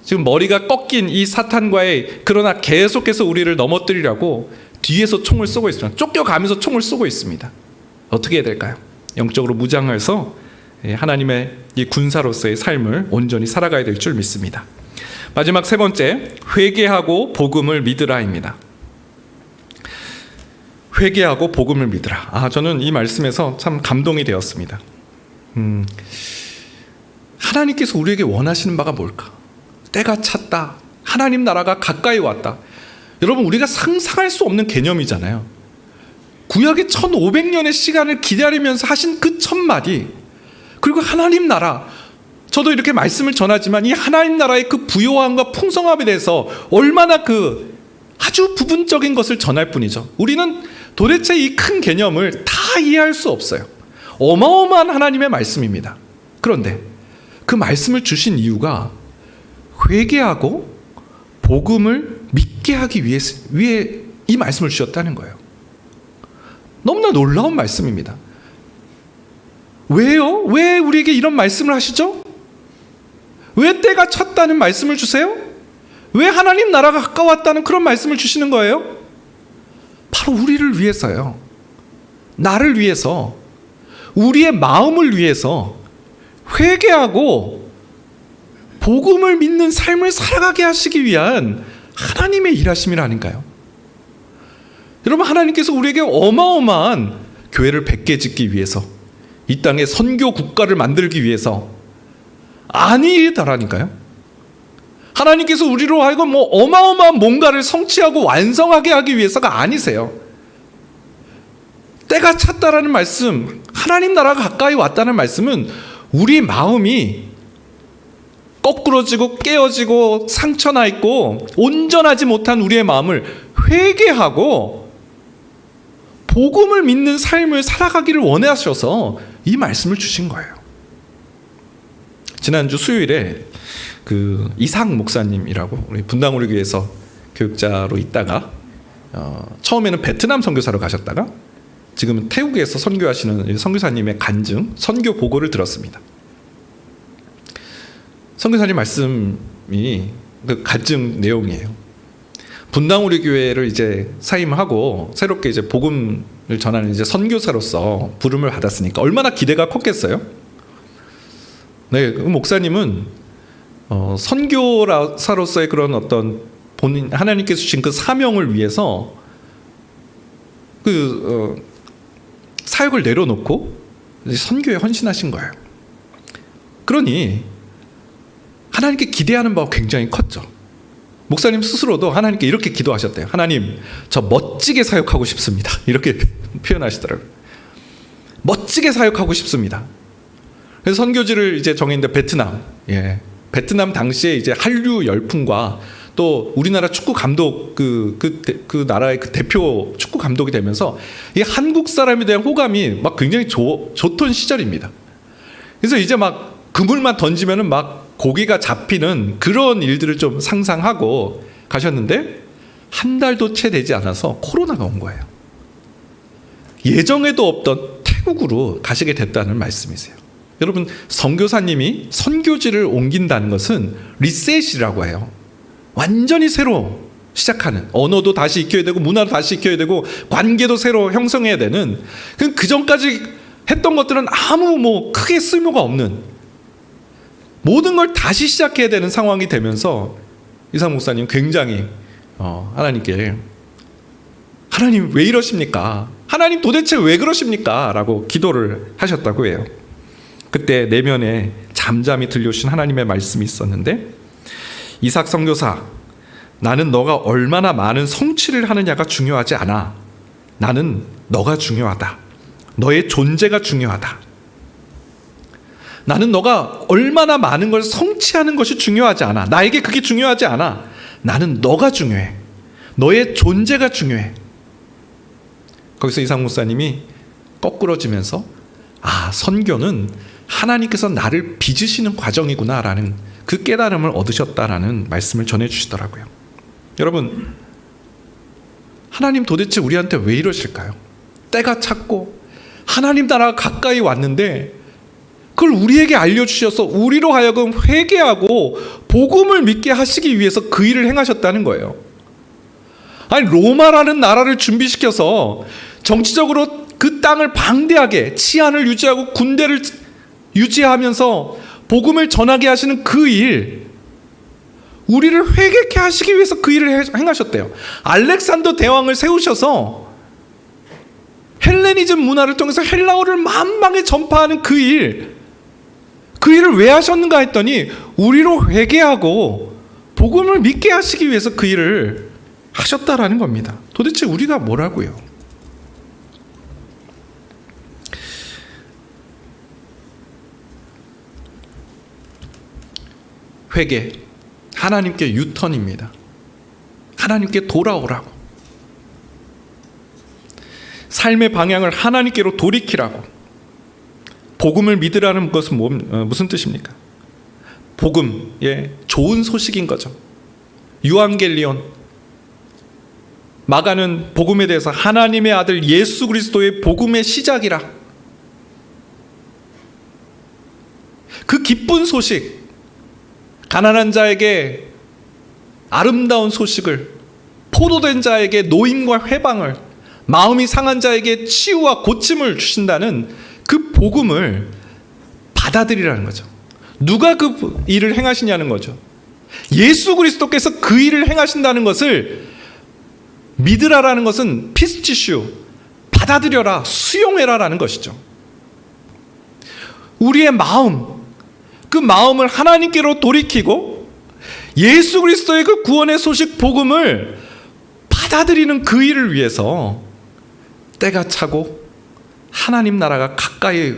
지금 머리가 꺾인 이 사탄과의, 그러나 계속해서 우리를 넘어뜨리려고 뒤에서 총을 쏘고 있습니다. 쫓겨가면서 총을 쏘고 있습니다. 어떻게 해야 될까요? 영적으로 무장해서 하나님의 이 군사로서의 삶을 온전히 살아가야 될 줄 믿습니다. 마지막 세 번째, 회개하고 복음을 믿으라입니다. 회개하고 복음을 믿으라. 저는 이 말씀에서 참 감동이 되었습니다. 하나님께서 우리에게 원하시는 바가 뭘까? 때가 찼다. 하나님 나라가 가까이 왔다. 여러분, 우리가 상상할 수 없는 개념이잖아요. 구약의 1500년의 시간을 기다리면서 하신 그 첫마디, 그리고 하나님 나라, 저도 이렇게 말씀을 전하지만 이 하나님 나라의 그 부요함과 풍성함에 대해서 얼마나 그 아주 부분적인 것을 전할 뿐이죠. 우리는 도대체 이 큰 개념을 다 이해할 수 없어요. 어마어마한 하나님의 말씀입니다. 그런데 그 말씀을 주신 이유가 회개하고 복음을 믿게 하기 위해 이 말씀을 주셨다는 거예요. 너무나 놀라운 말씀입니다. 왜요? 왜 우리에게 이런 말씀을 하시죠? 왜 때가 찼다는 말씀을 주세요? 왜 하나님 나라가 가까웠다는 그런 말씀을 주시는 거예요? 바로 우리를 위해서요. 나를 위해서, 우리의 마음을 위해서 회개하고 복음을 믿는 삶을 살아가게 하시기 위한 하나님의 일하심이라니까요. 여러분, 하나님께서 우리에게 어마어마한 교회를 100개 짓기 위해서, 이 땅에 선교 국가를 만들기 위해서 아니다라니까요. 하나님께서 우리로 하여금 어마어마한 뭔가를 성취하고 완성하게 하기 위해서가 아니세요. 때가 찼다라는 말씀, 하나님 나라가 가까이 왔다는 말씀은 우리 마음이 거꾸러지고 깨어지고 상처나 있고 온전하지 못한 우리의 마음을 회개하고 복음을 믿는 삶을 살아가기를 원하셔서 이 말씀을 주신 거예요. 지난주 수요일에 그 이삭 목사님이라고 우리 분당우리 교회에서 교육자로 있다가 처음에는 베트남 선교사로 가셨다가 지금은 태국에서 선교하시는 선교사님의 간증 선교 보고를 들었습니다. 선교사님 말씀이 그 간증 내용이에요. 분당우리 교회를 이제 사임하고 새롭게 이제 복음을 전하는 이제 선교사로서 부름을 받았으니까 얼마나 기대가 컸겠어요. 네, 그 목사님은 선교사로서의 그런 어떤 본인 하나님께서 주신 그 사명을 위해서 사역을 내려놓고 이제 선교에 헌신하신 거예요. 그러니 하나님께 기대하는 바가 굉장히 컸죠. 목사님 스스로도 하나님께 이렇게 기도하셨대요. 하나님, 저 멋지게 사역하고 싶습니다. 이렇게 표현하시더라고요. 멋지게 사역하고 싶습니다. 그래서 선교지를 이제 정했는데 베트남. 예. 베트남 당시에 이제 한류 열풍과 또 우리나라 축구 감독 그 나라의 그 대표 축구 감독이 되면서 이 한국 사람에 대한 호감이 막 굉장히 좋던 시절입니다. 그래서 이제 막 그물만 던지면은 막 고기가 잡히는 그런 일들을 좀 상상하고 가셨는데 한 달도 채 되지 않아서 코로나가 온 거예요. 예정에도 없던 태국으로 가시게 됐다는 말씀이세요. 여러분, 선교사님이 선교지를 옮긴다는 것은 리셋이라고 해요. 완전히 새로 시작하는, 언어도 다시 익혀야 되고 문화도 다시 익혀야 되고 관계도 새로 형성해야 되는, 그 전까지 했던 것들은 아무 크게 쓸모가 없는 모든 걸 다시 시작해야 되는 상황이 되면서 이삭 목사님 굉장히 하나님께, 하나님 왜 이러십니까? 하나님 도대체 왜 그러십니까? 라고 기도를 하셨다고 해요. 그때 내면에 잠잠히 들려오신 하나님의 말씀이 있었는데, 이삭 선교사, 나는 너가 얼마나 많은 성취를 하느냐가 중요하지 않아. 나는 너가 중요하다. 너의 존재가 중요하다. 나는 너가 얼마나 많은 걸 성취하는 것이 중요하지 않아. 나에게 그게 중요하지 않아. 나는 너가 중요해. 너의 존재가 중요해. 거기서 이삭 목사님이 거꾸러지면서, 아, 선교는 하나님께서 나를 빚으시는 과정이구나라는 그 깨달음을 얻으셨다라는 말씀을 전해주시더라고요. 여러분, 하나님 도대체 우리한테 왜 이러실까요? 때가 찼고 하나님 나라가 가까이 왔는데 그걸 우리에게 알려주셔서 우리로 하여금 회개하고 복음을 믿게 하시기 위해서 그 일을 행하셨다는 거예요. 아니, 로마라는 나라를 준비시켜서 정치적으로 그 땅을 방대하게 치안을 유지하고 군대를 유지하면서 복음을 전하게 하시는 그 일, 우리를 회개케 하시기 위해서 그 일을 행하셨대요. 알렉산더 대왕을 세우셔서 헬레니즘 문화를 통해서 헬라어를 만방에 전파하는 그 일을 왜 하셨는가 했더니 우리로 회개하고 복음을 믿게 하시기 위해서 그 일을 하셨다라는 겁니다. 도대체 우리가 뭐라고요? 회개, 하나님께 유턴입니다. 하나님께 돌아오라고. 삶의 방향을 하나님께로 돌이키라고. 복음을 믿으라는 것은 무슨 뜻입니까? 복음, 좋은 소식인 거죠. 유앙겔리온, 마가는 복음에 대해서 하나님의 아들 예수 그리스도의 복음의 시작이라. 그 기쁜 소식, 가난한 자에게 아름다운 소식을, 포로된 자에게 노임과 회방을, 마음이 상한 자에게 치유와 고침을 주신다는 그 복음을 받아들이라는 거죠. 누가 그 일을 행하시냐는 거죠. 예수 그리스도께서 그 일을 행하신다는 것을 믿으라라는 것은 피스티슈, 받아들여라, 수용해라라는 것이죠. 우리의 마음, 그 마음을 하나님께로 돌이키고 예수 그리스도의 그 구원의 소식 복음을 받아들이는 그 일을 위해서 때가 차고 하나님 나라가 가까이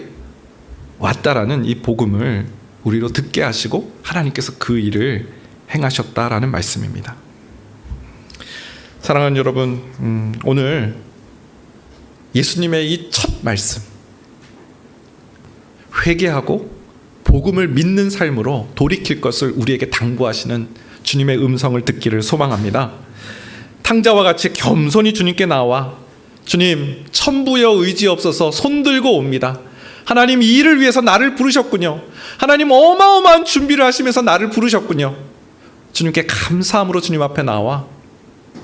왔다라는 이 복음을 우리로 듣게 하시고 하나님께서 그 일을 행하셨다라는 말씀입니다. 사랑하는 여러분, 오늘 예수님의 이 첫 말씀, 회개하고 복음을 믿는 삶으로 돌이킬 것을 우리에게 당부하시는 주님의 음성을 듣기를 소망합니다. 탕자와 같이 겸손히 주님께 나와 주님, 천부여 의지 없어서 손들고 옵니다. 하나님, 이 일을 위해서 나를 부르셨군요. 하나님, 어마어마한 준비를 하시면서 나를 부르셨군요. 주님께 감사함으로 주님 앞에 나와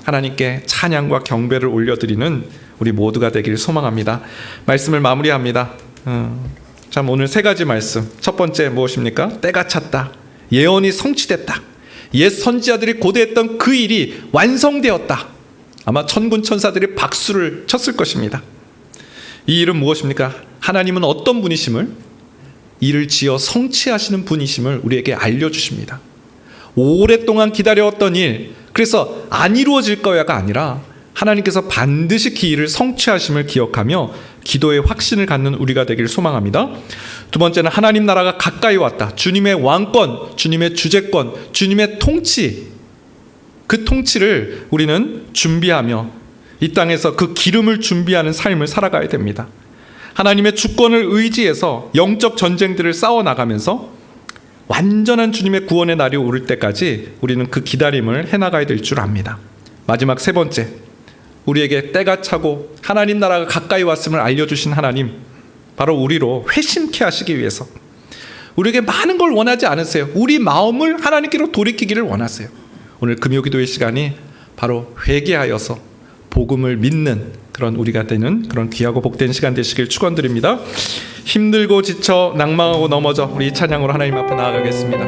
하나님께 찬양과 경배를 올려드리는 우리 모두가 되기를 소망합니다. 말씀을 마무리합니다. 참, 오늘 세 가지 말씀. 첫 번째 무엇입니까? 때가 찼다. 예언이 성취됐다. 옛 선지자들이 고대했던 그 일이 완성되었다. 아마 천군 천사들이 박수를 쳤을 것입니다. 이 일은 무엇입니까? 하나님은 어떤 분이심을, 일을 지어 성취하시는 분이심을 우리에게 알려주십니다. 오랫동안 기다려왔던 일, 그래서 안 이루어질 거야가 아니라 하나님께서 반드시 그 일을 성취하심을 기억하며 기도의 확신을 갖는 우리가 되기를 소망합니다. 두 번째는 하나님 나라가 가까이 왔다. 주님의 왕권, 주님의 주재권, 주님의 통치, 그 통치를 우리는 준비하며 이 땅에서 그 기름을 준비하는 삶을 살아가야 됩니다. 하나님의 주권을 의지해서 영적 전쟁들을 싸워나가면서 완전한 주님의 구원의 날이 오를 때까지 우리는 그 기다림을 해나가야 될 줄 압니다. 마지막 세 번째, 우리에게 때가 차고 하나님 나라가 가까이 왔음을 알려주신 하나님, 바로 우리로 회심케 하시기 위해서 우리에게 많은 걸 원하지 않으세요. 우리 마음을 하나님께로 돌이키기를 원하세요. 오늘 금요기도의 시간이 바로 회개하여서 복음을 믿는 그런 우리가 되는 그런 귀하고 복된 시간 되시길 축원드립니다. 힘들고 지쳐 낭망하고 넘어져 우리 이 찬양으로 하나님 앞에 나아가겠습니다.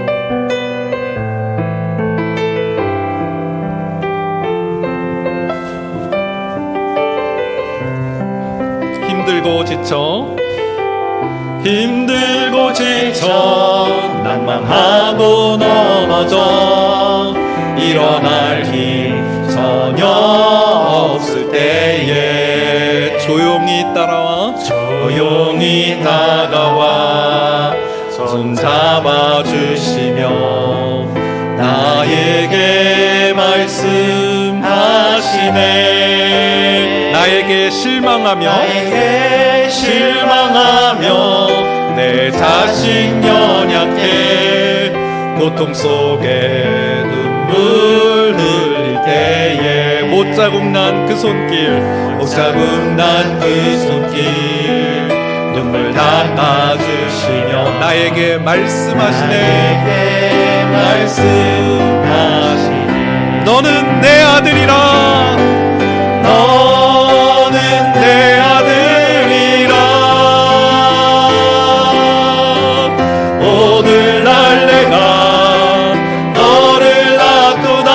힘들고 지쳐 낭망하고 넘어져 일어날 힘 전혀 없을 때에 조용히 다가와 손 잡아주시며 나에게 말씀하시네. 나에게 실망하며 내 자신 연약해 고통 속에 눈물 흘릴 때에 못자국 난 그 손길 눈물 닦아주시며 나에게 말씀하시네. 너는 내 아들이라. 오늘날 내가 너를 낳도다.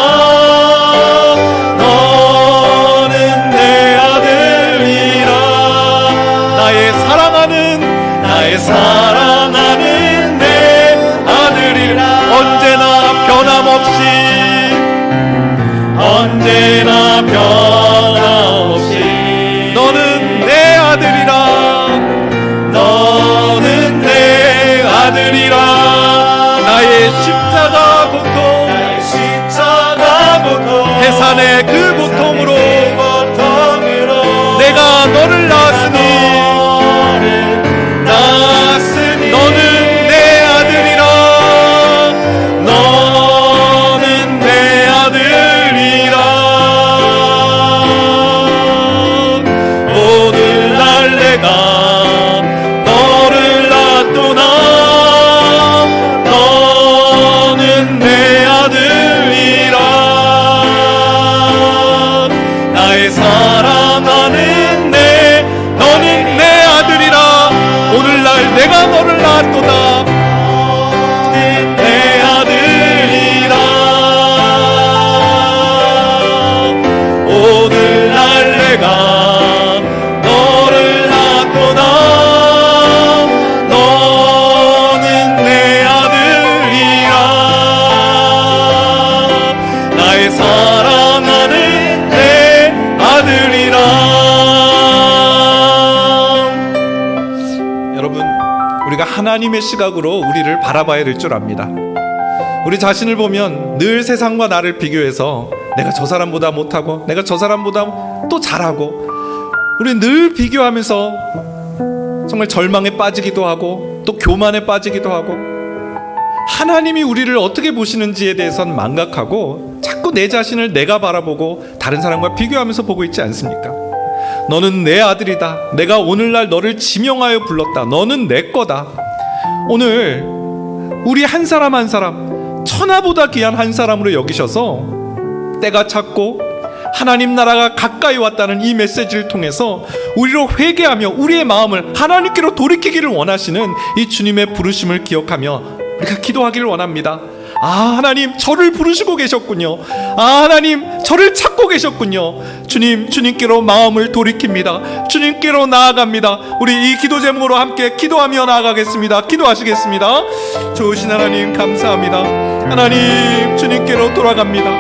너는 내 아들이라. 나의 사랑하는 내 아들이라. 언제나 변함없이 너는 내 아들이라. 나의 십자가 고통 해산의 그 고통으로 내가 너를 낳았으니 너는 내 아들이라. 너는 내 아들이라. 오늘날 내가 너를 낳도다. 너는 내 아들이라. 나의 사랑하는 너는 내 아들이라. 오늘날 내가 너를 낳았도다. 내 아들이라. 오늘날 내가 너를 낳았도다. 너는 내 아들이라. 나의 사랑하는 내 아들이라. 여러분, 우리가 하나님의 시각으로 우리를 바라봐야 될 줄 압니다. 우리 자신을 보면 늘 세상과 나를 비교해서 내가 저 사람보다 못하고 내가 저 사람보다 또 잘하고 우리 늘 비교하면서 정말 절망에 빠지기도 하고 또 교만에 빠지기도 하고 하나님이 우리를 어떻게 보시는지에 대해서는 망각하고 자꾸 내 자신을 내가 바라보고 다른 사람과 비교하면서 보고 있지 않습니까? 너는 내 아들이다. 내가 오늘날 너를 지명하여 불렀다. 너는 내 거다. 오늘 우리 한 사람 한 사람 천하보다 귀한 한 사람으로 여기셔서 때가 찼고 하나님 나라가 가까이 왔다는 이 메시지를 통해서 우리로 회개하며 우리의 마음을 하나님께로 돌이키기를 원하시는 이 주님의 부르심을 기억하며 우리가 기도하기를 원합니다. 아, 하나님 저를 부르시고 계셨군요. 아, 하나님 저를 찾고 계셨군요. 주님께로 마음을 돌이킵니다. 주님께로 나아갑니다. 우리 이 기도 제목으로 함께 기도하며 나아가겠습니다. 기도하시겠습니다. 좋으신 하나님 감사합니다. 하나님 주님께로 돌아갑니다.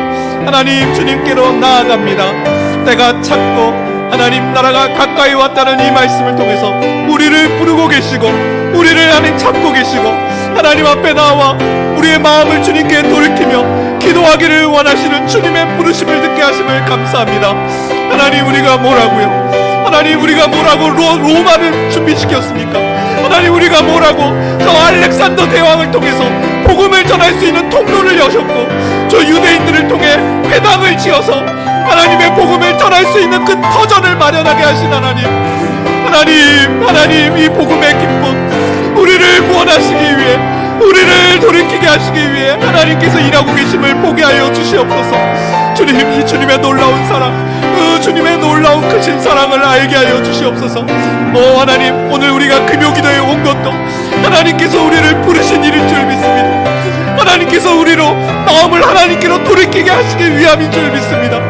하나님 주님께로 나아갑니다. 때가 찼고 하나님 나라가 가까이 왔다는 이 말씀을 통해서 우리를 부르고 계시고 우리를 하나님 찾고 계시고 하나님 앞에 나와 우리의 마음을 주님께 돌이키며 기도하기를 원하시는 주님의 부르심을 듣게 하심을 감사합니다. 하나님 우리가 뭐라고요? 하나님 우리가 뭐라고 로마를 준비시켰습니까? 하나님 우리가 뭐라고 저 알렉산더 대왕을 통해서 복음을 전할 수 있는 통로를 여셨고 저 유대인들을 통해 회당을 지어서 하나님의 복음을 전할 수 있는 그 터전을 마련하게 하신 하나님 이 복음의 기쁨 우리를 구원하시기 위해 우리를 돌이키게 하시기 위해 하나님께서 일하고 계심을 보게 하여 주시옵소서. 주님 이 주님의 놀라운 사랑 그 주님의 놀라운 크신 사랑을 알게 하여 주시옵소서. 하나님 오늘 우리가 금요기도에 온 것도 하나님께서 우리를 부르신 일인 줄 믿습니다. 하나님께서 우리로 마음을 하나님께로 돌이키게 하시기 위함인 줄 믿습니다.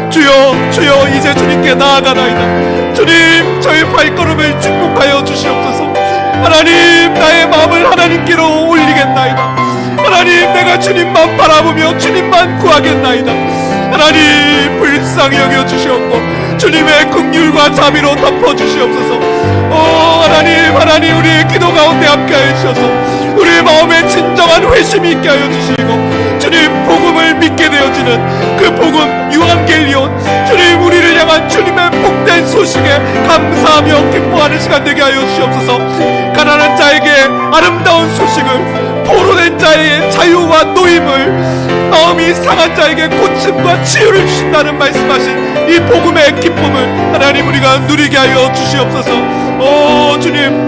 주여 이제 주님께 나아가나이다. 주님 저의 발걸음을 축복하여 주시옵소서. 하나님 나의 마음을 하나님께로 올리겠나이다. 하나님 내가 주님만 바라보며 주님만 구하겠나이다. 하나님 불쌍히 여겨 주시옵고 주님의 긍휼과 자비로 덮어 주시옵소서. 하나님 우리의 기도 가운데 함께하여 주셔서 우리의 마음에 진정한 회심이 있게 하여 주시고 주님 복음을 믿게 되어지는 그 복음 유한겔리온 주님 우리를 향한 주님의 복된 소식에 감사하며 기뻐하는 시간 되게 하여 주시옵소서. 가난한 자에게 아름다운 소식을 포로된 자의 자유와 노임을 마음이 상한 자에게 고침과 치유를 주신다는 말씀하신 이 복음의 기쁨을 하나님 우리가 누리게 하여 주시옵소서. 주님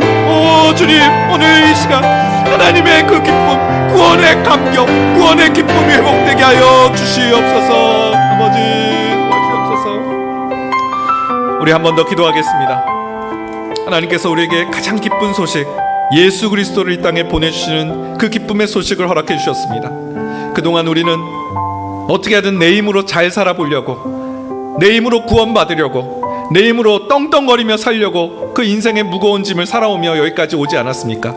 오늘 이 시간 하나님의 그 기쁨 구원의 감격 구원의 기쁨이 회복되게 하여 주시옵소서. 아버지 도와주옵소서. 우리 한 번 더 기도하겠습니다. 하나님께서 우리에게 가장 기쁜 소식 예수 그리스도를 이 땅에 보내주시는 그 기쁨의 소식을 허락해 주셨습니다. 그동안 우리는 어떻게 하든 내 힘으로 잘 살아보려고 내 힘으로 구원받으려고 내 힘으로 떵떵거리며 살려고 그 인생의 무거운 짐을 살아오며 여기까지 오지 않았습니까?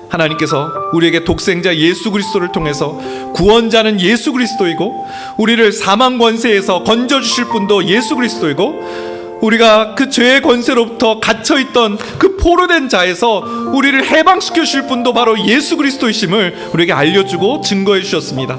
하나님께서 우리에게 독생자 예수 그리스도를 통해서 구원자는 예수 그리스도이고 우리를 사망 권세에서 건져주실 분도 예수 그리스도이고 우리가 그 죄의 권세로부터 갇혀있던 그 포로된 자에서 우리를 해방시켜 주실 분도 바로 예수 그리스도이심을 우리에게 알려주고 증거해 주셨습니다.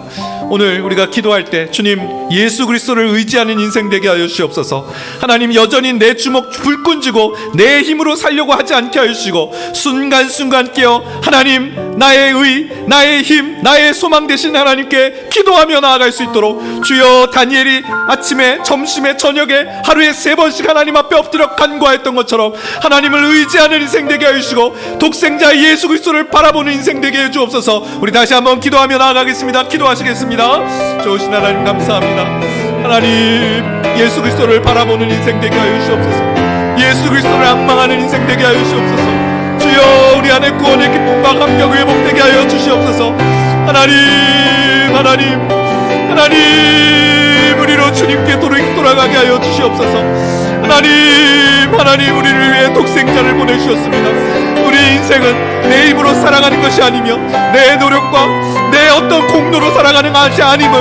오늘 우리가 기도할 때 주님 예수 그리스도를 의지하는 인생 되게 하여 주시옵소서. 하나님 여전히 내 주먹 불끈 쥐고 내 힘으로 살려고 하지 않게 하여 주시고 순간순간 깨어 하나님 나의 의 나의 힘 나의 소망 되신 하나님께 기도하며 나아갈 수 있도록 주여 다니엘이 아침에 점심에 저녁에 하루에 3번씩 하나님 앞에 엎드려 간구하였던 것처럼 하나님을 의지하는 인생 되게 하여 주시고 독생자 예수 그리스도를 바라보는 인생 되게 해 주옵소서. 우리 다시 한번 기도하며 나아가겠습니다. 기도하시겠습니다. 좋으신 하나님 감사합니다. 하나님 예수 그리스도를 바라보는 인생 되게 하여 주시옵소서. 예수 그리스도를 앙망하는 인생 되게 하여 주시옵소서. 주여 우리 안에 구원의 기쁨과 감격을 회복되게 하여 주시옵소서. 하나님 우리로 주님께 돌아가게 하여 주시옵소서. 하나님 우리를 위해 독생자를 보내주셨습니다. 우리 인생은 내 힘으로 살아가는 것이 아니며 내 노력과 내 어떤 공로로 살아가는 것이 아님을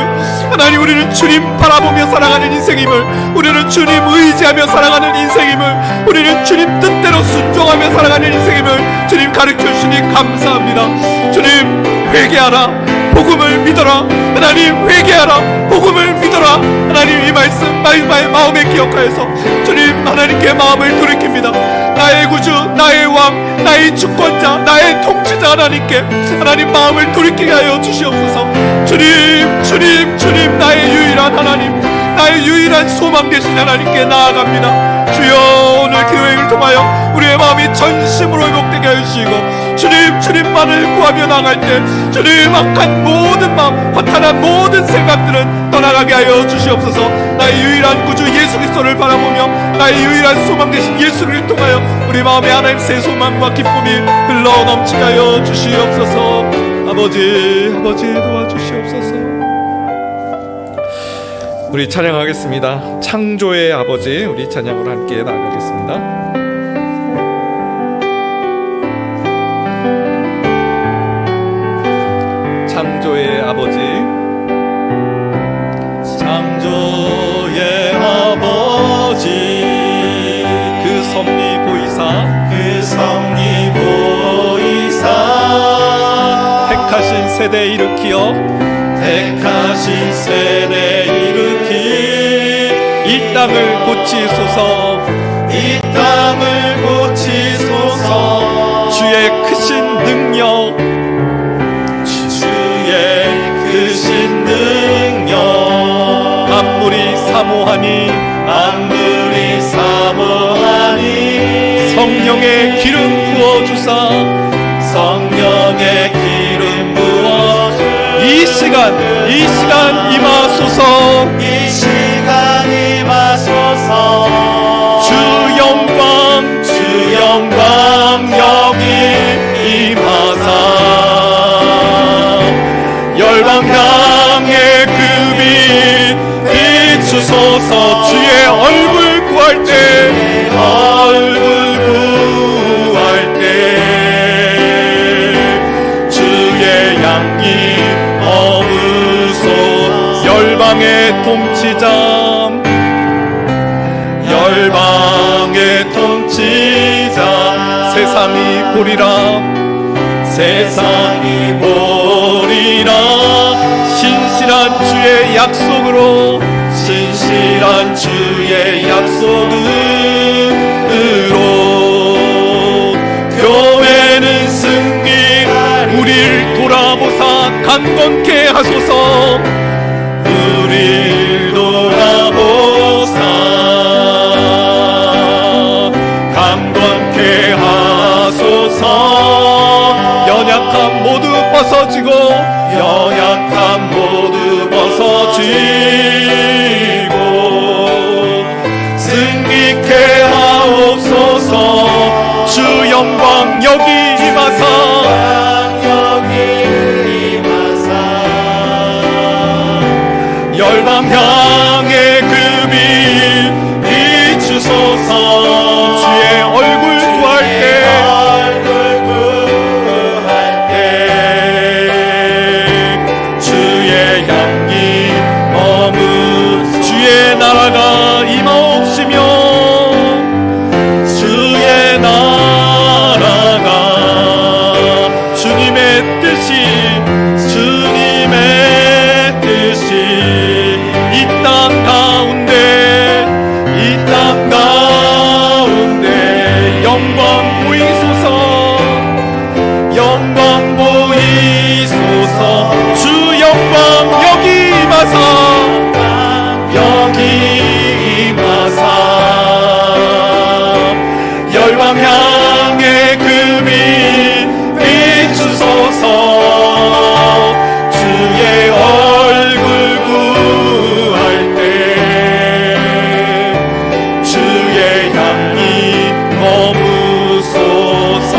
하나님 우리는 주님 바라보며 살아가는 인생임을 우리는 주님 의지하며 살아가는 인생임을 우리는 주님 뜻대로 순종하며 살아가는 인생임을 주님 가르쳐 주시니 감사합니다. 주님 회개하라 복음을 믿어라. 하나님 회개하라 복음을 믿어라. 주셔라. 하나님, 이 말씀 마음에 기억하여서 주님 하나님께 마음을 돌이킵니다. 나의 구주, 나의 왕, 나의 주권자, 나의 통치자 하나님 마음을 돌이키게 하여 주시옵소서. 주님 나의 유일한 하나님, 나의 유일한 소망 되신 하나님께 나아갑니다. 주여, 오늘 기도회를 통하여 우리의 마음이 전심으로 회복되게 하여 주시고 주님만을 구하며 나갈 때 주님 악한 모든 마음, 허탄한 모든 생각들은 떠나가게 하여 주시옵소서. 나의 유일한 구주 예수 그리스도를 바라보며 나의 유일한 소망 되신 예수를 통하여 우리 마음에 하나님 새 소망과 기쁨이 흘러 넘치게 하여 주시옵소서. 아버지 도와주시옵소서. 우리 찬양하겠습니다. 창조의 아버지, 우리 찬양으로 함께 나가겠습니다. 창조의 아버지, 창조의 아버지, 그 섭리 보이사 택하신 세대 일으키어 이 땅을 고치소서. 주의 크신 능력 만물이 사모하니 성령의 기름 부어주사 이 시간 임하소서. 주 영광 여기 임하사 열방 향해 그 빛 비추소서. 주의 얼굴 구할 때 주의 양이 머무소. 열방의 통치자 세상이 보리라. 신실한 주의 약속으로 교회는 승리 우릴 돌아보사 강건케 하소서. 우릴 돌아보사 강건케 하소서. 연약함 모두 벗어지고 승리케 하옵소서. 주 영광 여기 임하사 열방 향해 그 빛 비추소서. 주의 얼굴 구할 때 주의 향기 주의 나라가 임하옵시며 주의 나라가 주님의 뜻이 이 땅 가운데 영광 보이소서. 주 영광 여기 임하사 열방 향해 그 빛 비추소서. 주의 얼굴 구할 때 주의 향이 머무소서.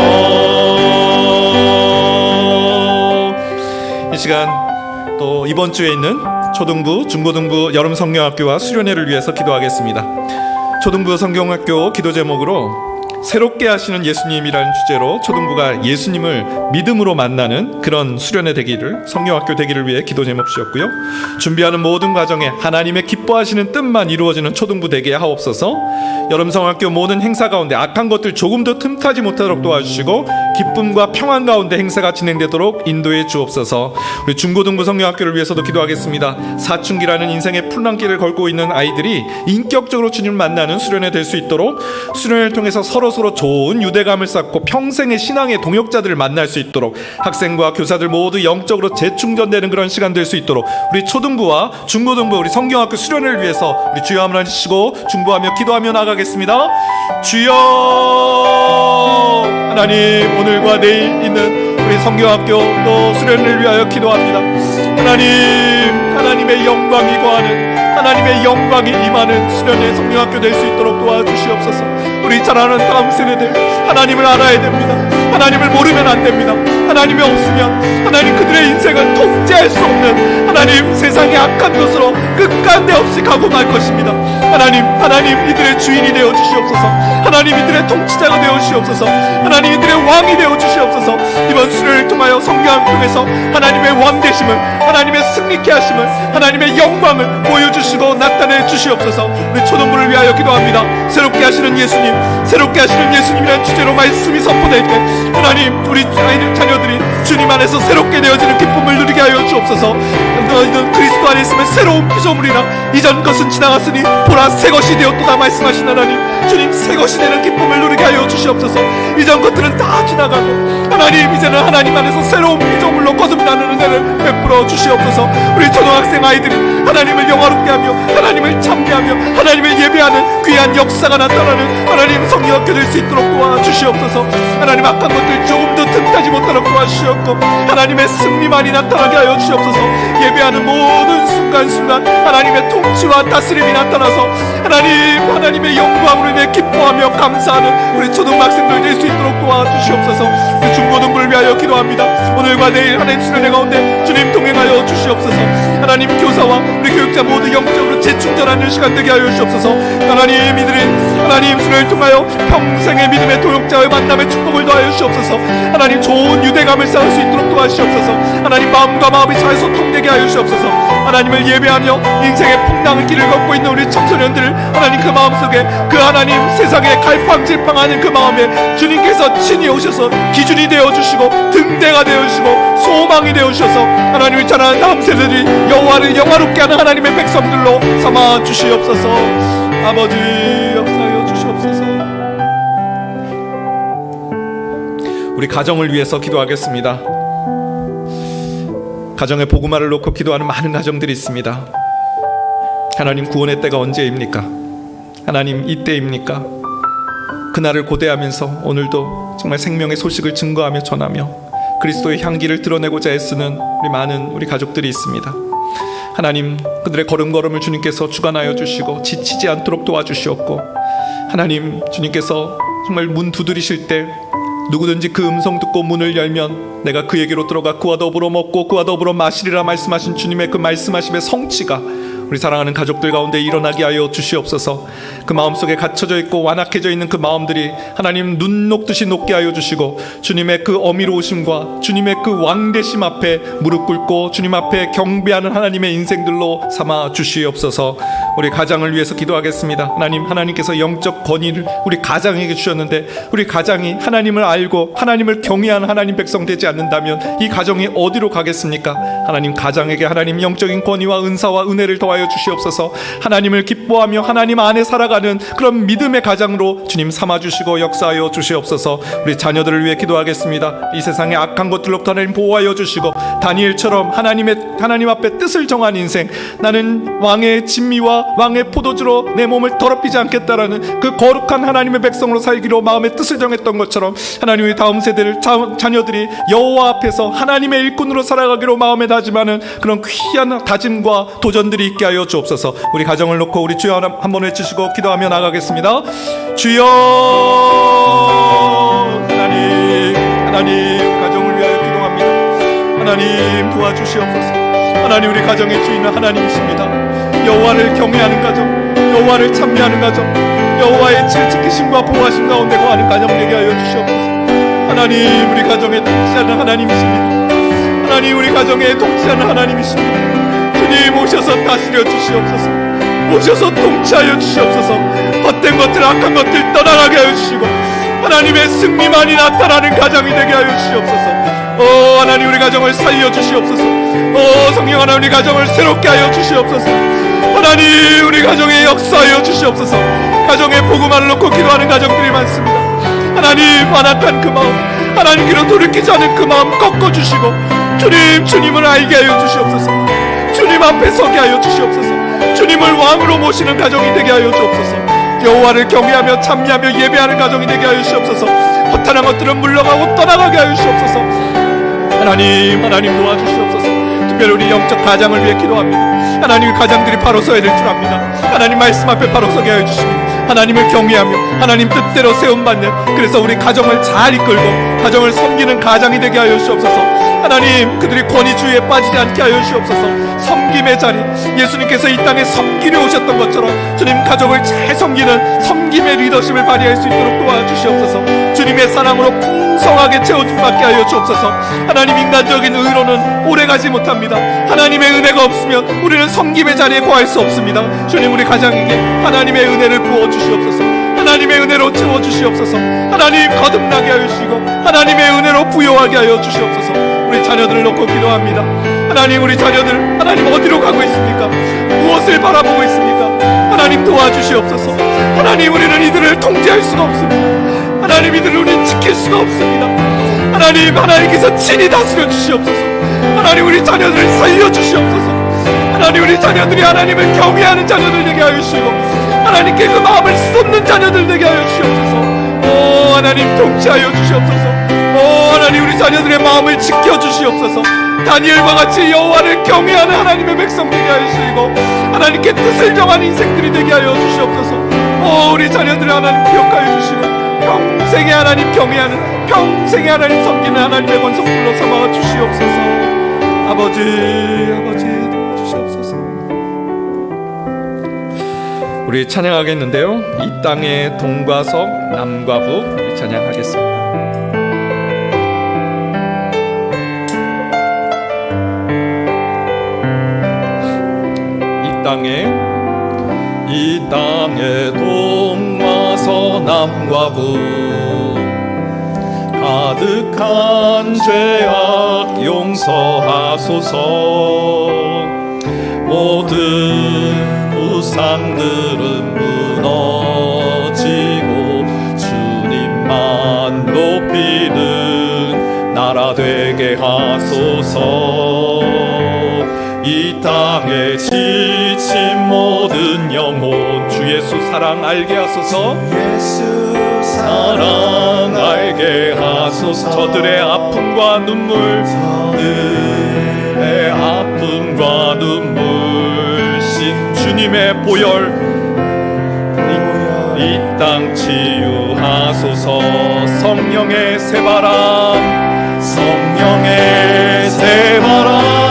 이 시간 또 이번 주에 있는 초등부, 중고등부 여름 성경학교와 수련회를 위해서 기도하겠습니다. 초등부 성경학교 기도 제목으로 새롭게 하시는 예수님이라는 주제로 초등부가 예수님을 믿음으로 만나는 그런 수련회 되기를, 성경학교 되기를 위해 기도 제목 주셨고요. 준비하는 모든 과정에 하나님의 기뻐하시는 뜻만 이루어지는 초등부 되게 하옵소서. 여름성학교 모든 행사 가운데 악한 것들 조금도 틈타지 못하도록 도와주시고 기쁨과 평안 가운데 행사가 진행되도록 인도해 주옵소서. 우리 중고등부 성경학교를 위해서도 기도하겠습니다. 사춘기라는 인생의 풀랑길을 걸고 있는 아이들이 인격적으로 주님을 만나는 수련회 될 수 있도록, 수련회를 통해서 서로 좋은 유대감을 쌓고 평생의 신앙의 동역자들을 만날 수 있도록, 학생과 교사들 모두 영적으로 재충전되는 그런 시간 될 수 있도록 우리 초등부와 중고등부 우리 성경학교 수련회를 위해서 우리 주여 한번 하시고 중보하며 기도하며 나가겠습니다. 주여 하나님, 오늘과 내일 있는 우리 성경학교 또 수련회를 위하여 기도합니다. 하나님의 영광이 거하는, 하나님의 영광이 임하는 수련회 성경학교 될 수 있도록 도와주시옵소서. 우리 자라는 다음 세대들 하나님을 알아야 됩니다. 하나님을 모르면 안 됩니다. 하나님이 없으면 하나님 그들의 인생을 통제할 수 없는, 하나님 세상의 악한 것으로 끝간데 없이 가고 말 것입니다. 하나님 이들의 주인이 되어 주시옵소서. 하나님 이들의 통치자가 되어 주시옵소서. 하나님 이들의 왕이 되어 주시옵소서. 이번 수련을 통하여 성경을 통해서 하나님의 왕 되심을, 하나님의 승리케 하심을, 하나님의 영광을 보여주시고 나타내 주시옵소서. 우리 초등부를 위하여 기도합니다. 새롭게 하시는 예수님, 새롭게 하시는 예수님이라는 주제로 말씀이 선포될 때 하나님, 우리 아이들 자녀들이 주님 안에서 새롭게 되어지는 기쁨을 누리게 하여 주옵소서. 너희는 그리스도 안에 있으면 새로운 피조물이라 이전 것은 지나갔으니 보라 새 것이 되었도다 말씀하신 하나님, 주님 새 것이 되는 기쁨을 누리게 하여 주시옵소서. 이전 것들은 다 지나가고 하나님 이제는 하나님 안에서 새로운 피조물로 거듭나는 은혜를 베풀어 주시옵소서. 우리 초등학생 아이들이 하나님을 영화롭게 하며 하나님을 찬미하며 하나님을 예배하는 귀한 역사가 나타나는 하나님 성경학교 될 수 있도록 도와주시옵소서. 하나님 악한 것들 조금도 틈타지 못하도록 도와주시옵고 하나님의 승리만이 나타나게 하여 주시옵소서. 예배하는 모든 순간순간 하나님의 통치와 다스림이 나타나서 하나님의 영광으로 인해 기뻐하며 감사하는 우리 초등학생들 될 수 있도록 도와주시옵소서. 우리 중고등부를 위하여 기도합니다. 오늘과 내일 하나님 수련회 가운데 주님 동행하여 주시옵소서. 하나님 교사와 우리 교육자 모두 영적으로 재충전하는 시간 되게 하여 주시옵소서. 하나님 이들이 하나님 수련을 통하여 평생의 믿음의 도역자의 만남의 축복을 더하여 주시옵소서. 하나님 좋은 유대감을 쌓을 수 있도록 도와주시옵소서. 하나님 마음과 마음이 잘 소통되게 하여 주시옵소서. 하나님을 예배하며 인생의 풍랑의 길을 걷고 있는 우리 청소년들을 하나님 그 마음속에 그 하나님 세상에 갈팡질팡하는 그 마음에 주님께서 친히 오셔서 기준이 되어주시고 등대가 되어주시고 소망이 되어주셔서 하나님을 자라는 다음 세대들이 여호와를 영화롭게 하는 하나님의 백성들로 삼아 주시옵소서. 아버지 역사하여 주시옵소서. 우리 가정을 위해서 기도하겠습니다. 가정에 복음화를 놓고 기도하는 많은 가정들이 있습니다. 하나님 구원의 때가 언제입니까? 하나님 이때입니까? 그날을 고대하면서 오늘도 정말 생명의 소식을 증거하며 전하며 그리스도의 향기를 드러내고자 애쓰는 우리 가족들이 있습니다. 하나님 그들의 걸음걸음을 주님께서 주관하여 주시고 지치지 않도록 도와주시옵고, 하나님 주님께서 정말 문 두드리실 때 누구든지 그 음성 듣고 문을 열면 내가 그에게로 들어가 그와 더불어 먹고 그와 더불어 마시리라 말씀하신 주님의 그 말씀하심의 성취가 우리 사랑하는 가족들 가운데 일어나게 하여 주시옵소서. 그 마음속에 갇혀져 있고 완악해져 있는 그 마음들이 하나님 눈 녹듯이 녹게 하여 주시고 주님의 그 어미로우심과 주님의 그 왕되심 앞에 무릎 꿇고 주님 앞에 경배하는 하나님의 인생들로 삼아 주시옵소서. 우리 가장을 위해서 기도하겠습니다. 하나님께서 영적 권위를 우리 가장에게 주셨는데 우리 가장이 하나님을 알고 하나님을 경외하는 하나님 백성 되지 않는다면 이 가정이 어디로 가겠습니까? 하나님 가장에게 하나님 영적인 권위와 은사와 은혜를 더하여 주시옵소서. 하나님을 기뻐하며 하나님 안에 살아가는 그런 믿음의 가장으로 주님 삼아주시고 역사하여 주시옵소서. 우리 자녀들을 위해 기도하겠습니다. 이 세상의 악한 것들로부터 하나님 보호하여 주시고 다니엘처럼 하나님 앞에 뜻을 정한 인생, 나는 왕의 진미와 왕의 포도주로 내 몸을 더럽히지 않겠다라는 그 거룩한 하나님의 백성으로 살기로 마음의 뜻을 정했던 것처럼 하나님의 다음 세대를 자녀들이 여호와 앞에서 하나님의 일꾼으로 살아가기로 마음에 다짐하는 그런 귀한 다짐과 도전들이 있게 하여 주옵소서. 우리 가정을 놓고 우리 주여 한번 외치시고 기도하며 나가겠습니다. 주여 하나님 가정을 위하여 기도합니다. 하나님 도와주시옵소서. 하나님 우리 가정의 주인은 하나님이십니다. 여호와를 경외하는 가정, 여호와를 찬미하는 가정, 여호와의 지키심과 보호하심 가운데 거하는 가정 되게 하여 주시옵소서. 하나님, 우리 가정에 통치하는 하나님이십니다. 하나님, 우리 가정에 통치하는 하나님이십니다. 주님, 오셔서 다스려 주시옵소서. 오셔서 통치하여 주시옵소서. 헛된 것들, 악한 것들 떠나가게 하여 주시고 하나님의 승리만이 나타나는 가정이 되게 하여 주시옵소서. 하나님, 우리 가정을 살려 주시옵소서. 성령 하나님, 우리 가정을 새롭게 하여 주시옵소서. 하나님, 우리 가정에 역사하여 주시옵소서. 가정에 복음을 놓고 기도하는 가정들이 많습니다. 하나님, 완악한 그 마음, 하나님께로 돌이키지 않은 그 마음 꺾어주시고 주님, 주님을 알게 하여 주시옵소서. 주님 앞에 서게 하여 주시옵소서. 주님을 왕으로 모시는 가정이 되게 하여 주옵소서. 여호와를 경외하며 찬미하며 예배하는 가정이 되게 하여 주시옵소서. 허탄한 것들은 물러가고 떠나가게 하여 주시옵소서. 하나님 도와주시옵소서. 특별히 우리 영적 가장을 위해 기도합니다. 하나님, 가장들이 바로 서야 될 줄 압니다. 하나님 말씀 앞에 바로 서게 하여 주시고 하나님을 경외하며 하나님 뜻대로 세움받는, 그래서 우리 가정을 잘 이끌고 가정을 섬기는 가장이 되게 하여 주옵소서. 하나님, 그들이 권위주의에 빠지지 않게 하여 주옵소서. 섬김의 자리, 예수님께서 이 땅에 섬기려 오셨던 것처럼 주님, 가족을 잘 섬기는 섬김의 리더십을 발휘할 수 있도록 도와주시옵소서. 주님의 사랑으로 풍성하게 채워줌 받게 하여 주옵소서. 하나님, 인간적인 의로는 오래가지 못합니다. 하나님의 은혜가 없으면 우리는 섬김의 자리에 거할 수 없습니다. 주님, 우리 가장에게 하나님의 은혜를 부어주시옵소서. 하나님의 은혜로 채워주시옵소서. 하나님, 거듭나게 하여 주시고 하나님의 은혜로 부여하게 하여 주시옵소서. 우리 자녀들을 놓고 기도합니다. 하나님, 우리 자녀들 하나님 어디로 가고 있습니까? 무엇을 바라보고 있습니까? 하나님, 도와주시옵소서. 하나님, 우리는 이들을 통제할 수가 없습니다. 하나님, 이들을 우리는 지킬 수가 없습니다. 하나님, 하나님께서 친히 다스려 주시옵소서. 하나님, 우리 자녀들을 살려주시옵소서. 하나님, 우리 자녀들이 하나님을 경외하는 자녀들 되게 하여 주시고 하나님께 그 마음을 쏟는 자녀들 되게 하여 주시옵소서. 하나님, 통치하여 주시옵소서. 하나님, 우리 자녀들의 마음을 지켜주시옵소서. 다니엘과 같이 여호와를 경외하는 하나님의 백성 되게 하여 주시고 하나님께 뜻을 정하는 인생들이 되게 하여 주시옵소서. 우리 자녀들을 하나님 기억하여 주시고 평생에 하나님 경외하는, 평생에 하나님 섬기는 하나님의 권속들로 삼아 주시옵소서. 아버지 도와주시옵소서. 우리 찬양하겠는데요, 이 땅의 동과 서 남과 북, 우리 찬양하겠습니다. 이 땅의 동과 서 남과 북, 가득한 죄악 용서하소서. 모든 우상들은 무너지고 주님만 높이는 나라 되게 하소서. 이 땅에 지친 모든 영혼 주 예수 사랑 알게 하소서. 예수 사랑 알게 하소서. 저들의 아픔과 눈물, 저들의 아픔과 눈물신 주님의 보혈 이 땅 치유하소서. 성령의 새바람, 성령의 새바람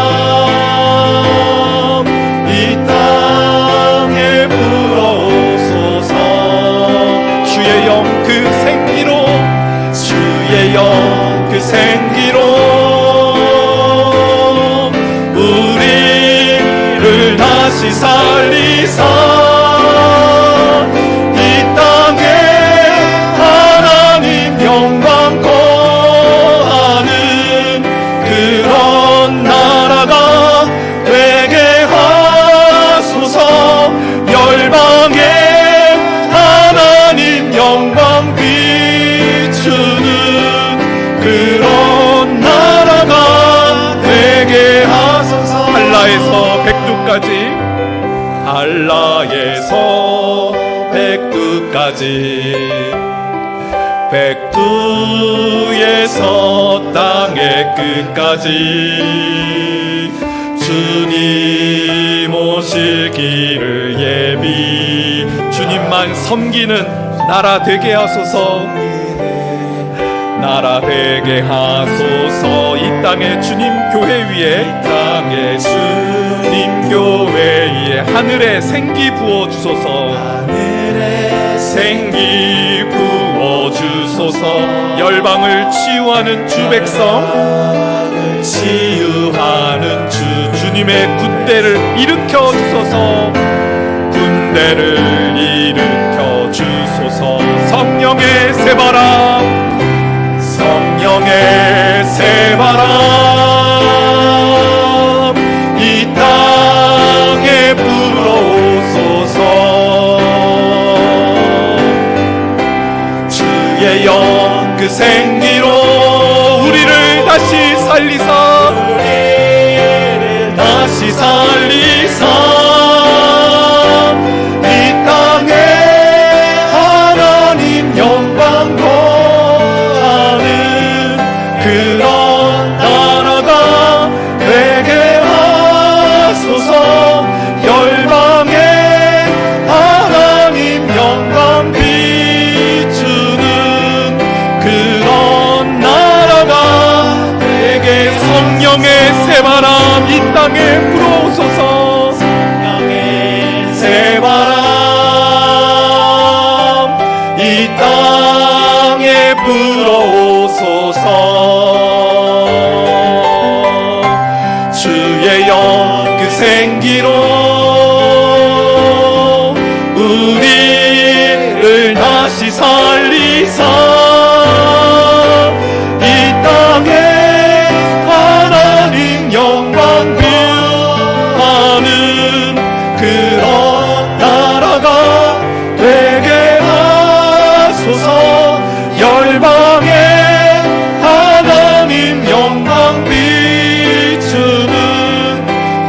그 생기로 우리를 다시 살리사 이 땅에 하나님 영광 거하는 그런 나라가 되게 하소서. 열방에 하나님 영광 비추는 그런 나라가 되게 하소서. 한라에서 백두까지, 한라에서 백두까지, 백두에서 땅의 끝까지 주님 오실 길을 예비, 주님만 섬기는 나라 되게 하소서. 나라 되게 하소서. 이 땅에 주님 교회 위에, 이 땅에 주님 교회 위에 하늘에 생기 부어 주소서. 하늘에 생기 부어주소서. 열방을 치유하는 주 백성, 치유하는 주님의 군대를 일으켜 주소서. 군대를 일으켜 주소서. 성령의 새바람, 성령의 새바람 이 땅에 불어오소서. 주의 영 그 생기로 우리를 다시 살리사, 우리를 다시 살리사 이 땅에 하나님 영광 거하는 그런 나라가 되게 하소서. 열방에 하나님 영광 비추는 그런 나라가 되게. 성령의 새바람 이 땅에 불어오소서. 성령의 새바람 이 땅에 불어오소서. 주의 영 그 생기로 우리를 다시 살리사 이 땅에 하나님 영광 비하는 그런 나라가 되게 하소서. 열방에 하나님 영광 비추는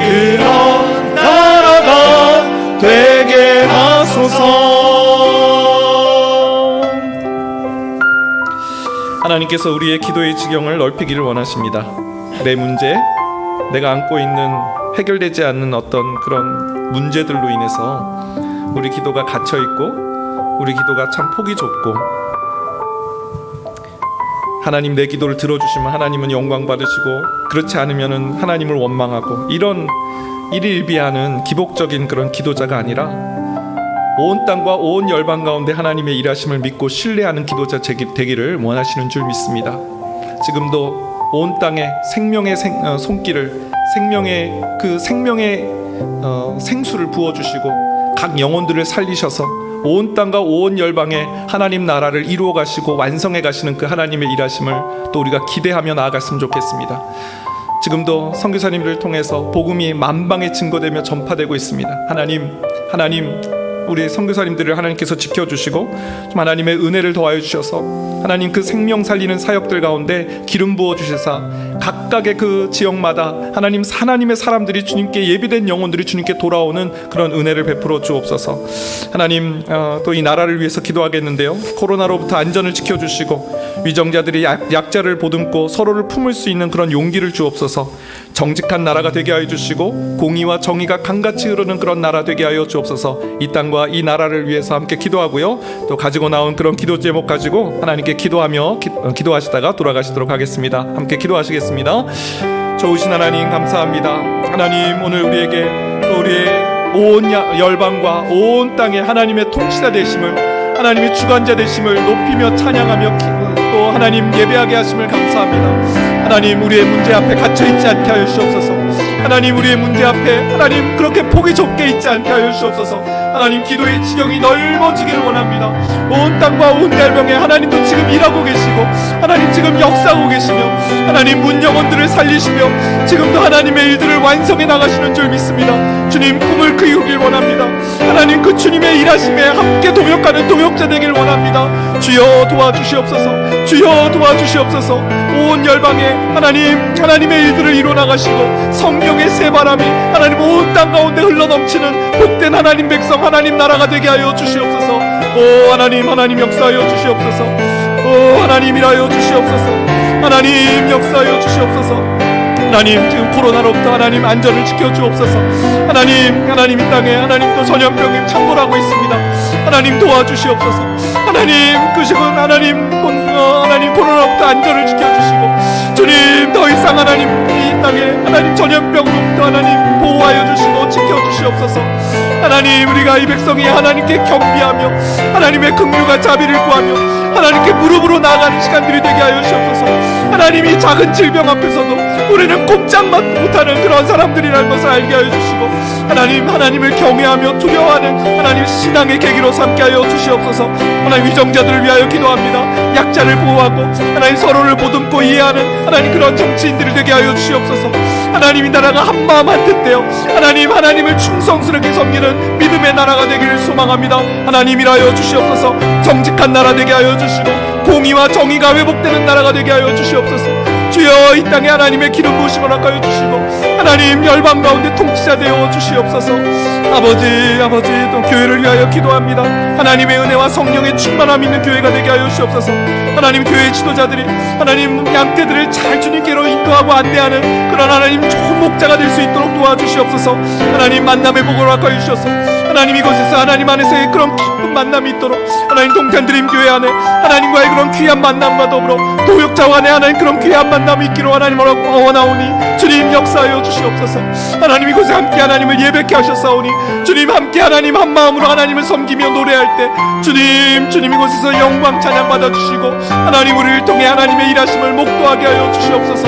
그런 나라가 되게 하소서. 하나님께서 우리의 기도의 지경을 넓히기를 원하십니다. 내 문제, 내가 안고 있는 해결되지 않는 어떤 그런 문제들로 인해서 우리 기도가 갇혀있고 우리 기도가 참 폭이 좁고, 하나님 내 기도를 들어주시면 하나님은 영광 받으시고 그렇지 않으면 하나님을 원망하고, 이런 일일비하는 기복적인 그런 기도자가 아니라 온 땅과 온 열방 가운데 하나님의 일하심을 믿고 신뢰하는 기도자 되기를 원하시는 줄 믿습니다. 지금도 온 땅에 생명의 손길을, 생명의 그 생명의 생수를 부어주시고 각 영혼들을 살리셔서 온 땅과 온 열방에 하나님 나라를 이루어 가시고 완성해 가시는 그 하나님의 일하심을 또 우리가 기대하며 나아갔으면 좋겠습니다. 지금도 선교사님들을 통해서 복음이 만방에 증거되며 전파되고 있습니다. 하나님 우리 선교사님들을 하나님께서 지켜주시고 좀 하나님의 은혜를 더하여 주셔서 하나님 그 생명 살리는 사역들 가운데 기름 부어 주셔서 각각의 그 지역마다 하나님의 사람들이 주님께 예비된 영혼들이 주님께 돌아오는 그런 은혜를 베풀어 주옵소서. 하나님 또 이 나라를 위해서 기도하겠는데요, 코로나로부터 안전을 지켜주시고 위정자들이 약자를 보듬고 서로를 품을 수 있는 그런 용기를 주옵소서. 정직한 나라가 되게 하여 주시고 공의와 정의가 강같이 흐르는 그런 나라 되게 하여 주옵소서. 이 땅과 이 나라를 위해서 함께 기도하고요, 또 가지고 나온 그런 기도 제목 가지고 하나님께 기도하며 기도하시다가 돌아가시도록 하겠습니다. 함께 기도하시겠습니다. 좋으신 하나님 감사합니다. 하나님 오늘 우리에게 또 우리의 온 열방과 온 땅에 하나님의 통치자 되심을, 하나님의 주관자 되심을 높이며 찬양하며 또 하나님 예배하게 하심을 감사합니다. 하나님 우리의 문제 앞에 갇혀있지 않게 하여 주옵소서. 하나님 우리의 문제 앞에 하나님 그렇게 폭이 좁게 있지 않게 하여 주옵소서. 하나님 기도의 지경이 넓어지기를 원합니다. 온 땅과 온 열방에 하나님도 지금 일하고 계시고 하나님 지금 역사하고 계시며 하나님 문 영혼들을 살리시며 지금도 하나님의 일들을 완성해 나가시는 줄 믿습니다. 주님 꿈을 키우길 원합니다. 하나님 그 주님의 일하심에 함께 동역하는 동역자 되길 원합니다. 주여 도와주시옵소서. 주여 도와주시옵소서. 온 열방에 하나님의 일들을 이루어 나가시고 성령의 새바람이 하나님 온 땅 가운데 흘러넘치는 복된 하나님 백성 하나님 나라가 되게 하여 주시옵소서. 오 하나님 역사하여 주시옵소서. 오 하나님 일하여 주시옵소서. 하나님 역사하여 주시옵소서. 하나님 지금 코로나로부터 하나님 안전을 지켜주옵소서. 하나님 이 땅에 하나님 또 전염병이 창궐하고 있습니다. 하나님 도와주시옵소서. 하나님 그 시간 하나님 코로나부터 안전을 지켜주시고 주님 더 이상 하나님 이 땅에 하나님 전염병으로부터 하나님 보호하여 주시고 지켜주시옵소서. 하나님 우리가 이 백성이 하나님께 겸비하며 하나님의 긍휼과 자비를 구하며 하나님께 무릎으로 나아가는 시간들이 되게 하여 주시옵소서. 하나님이 작은 질병 앞에서도 우리는 꼼짝만 못하는 그런 사람들이라는 것을 알게 하여 주시고 하나님을 경외하며 두려워하는 하나님 신앙의 계기로 삼게 하여 주시옵소서. 하나님 위정자들을 위하여 기도합니다. 약자를 보호하고 하나님 서로를 보듬고 이해하는 하나님 그런 정치인들이 되게 하여 주시옵소서. 하나님 이 나라가 한마음 한뜻 되어 하나님을 충성스럽게 섬기는 믿음의 나라가 되기를 소망합니다. 하나님이라여 주시옵소서. 정직한 나라 되게 하여 주시고 공의와 정의가 회복되는 나라가 되게 하여 주시옵소서. 주여 이 땅에 하나님의 기름 부으심을 허락하여 주시고 하나님 열방 가운데 통치자 되어 주시옵소서. 아버지 또 교회를 위하여 기도합니다. 하나님의 은혜와 성령의 충만함 있는 교회가 되게 하여 주시옵소서. 하나님 교회 지도자들이 하나님 양떼들을 잘 주님께로 인도하고 안내하는 그런 하나님 좋은 목자가 될 수 있도록 도와주시옵소서. 하나님 만남의 복을 허락하여 주셔서 하나님 이곳에서 하나님 안에서의 그런 기쁜 만남이 있도록 하나님 동탄드림 교회 안에 하나님과의 그런 귀한 만남과 더불어 도역자 안에 하나님 그런 귀한 만남이 있기로 하나님 원하오니 주님 역사하여 주시옵소서. 하나님 이곳에 함께 하나님을 예배케 하셨사오니 주님 함께 하나님 한 마음으로 하나님을 섬기며 노래할 때 주님 이곳에서 영광 찬양 받아주시고 하나님 우리를 통해 하나님의 일하심을 목도하게 하여 주시옵소서.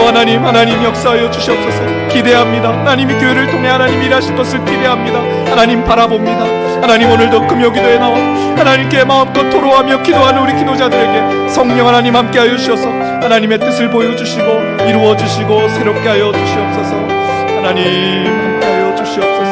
하나님 역사하여 주시옵소서. 기대합니다. 하나님이 교회를 통해 하나님 일하실 것을 기대합니다. 하나님 바라봅니다. 하나님 오늘도 금요기도에 나와 하나님께 마음껏 토로하며 기도하는 우리 기도자들에게 성령 하나님 함께하여 주셔서 하나님의 뜻을 보여주시고 이루어주시고 새롭게 하여 주시옵소서. 하나님 함께하여 주시옵소서.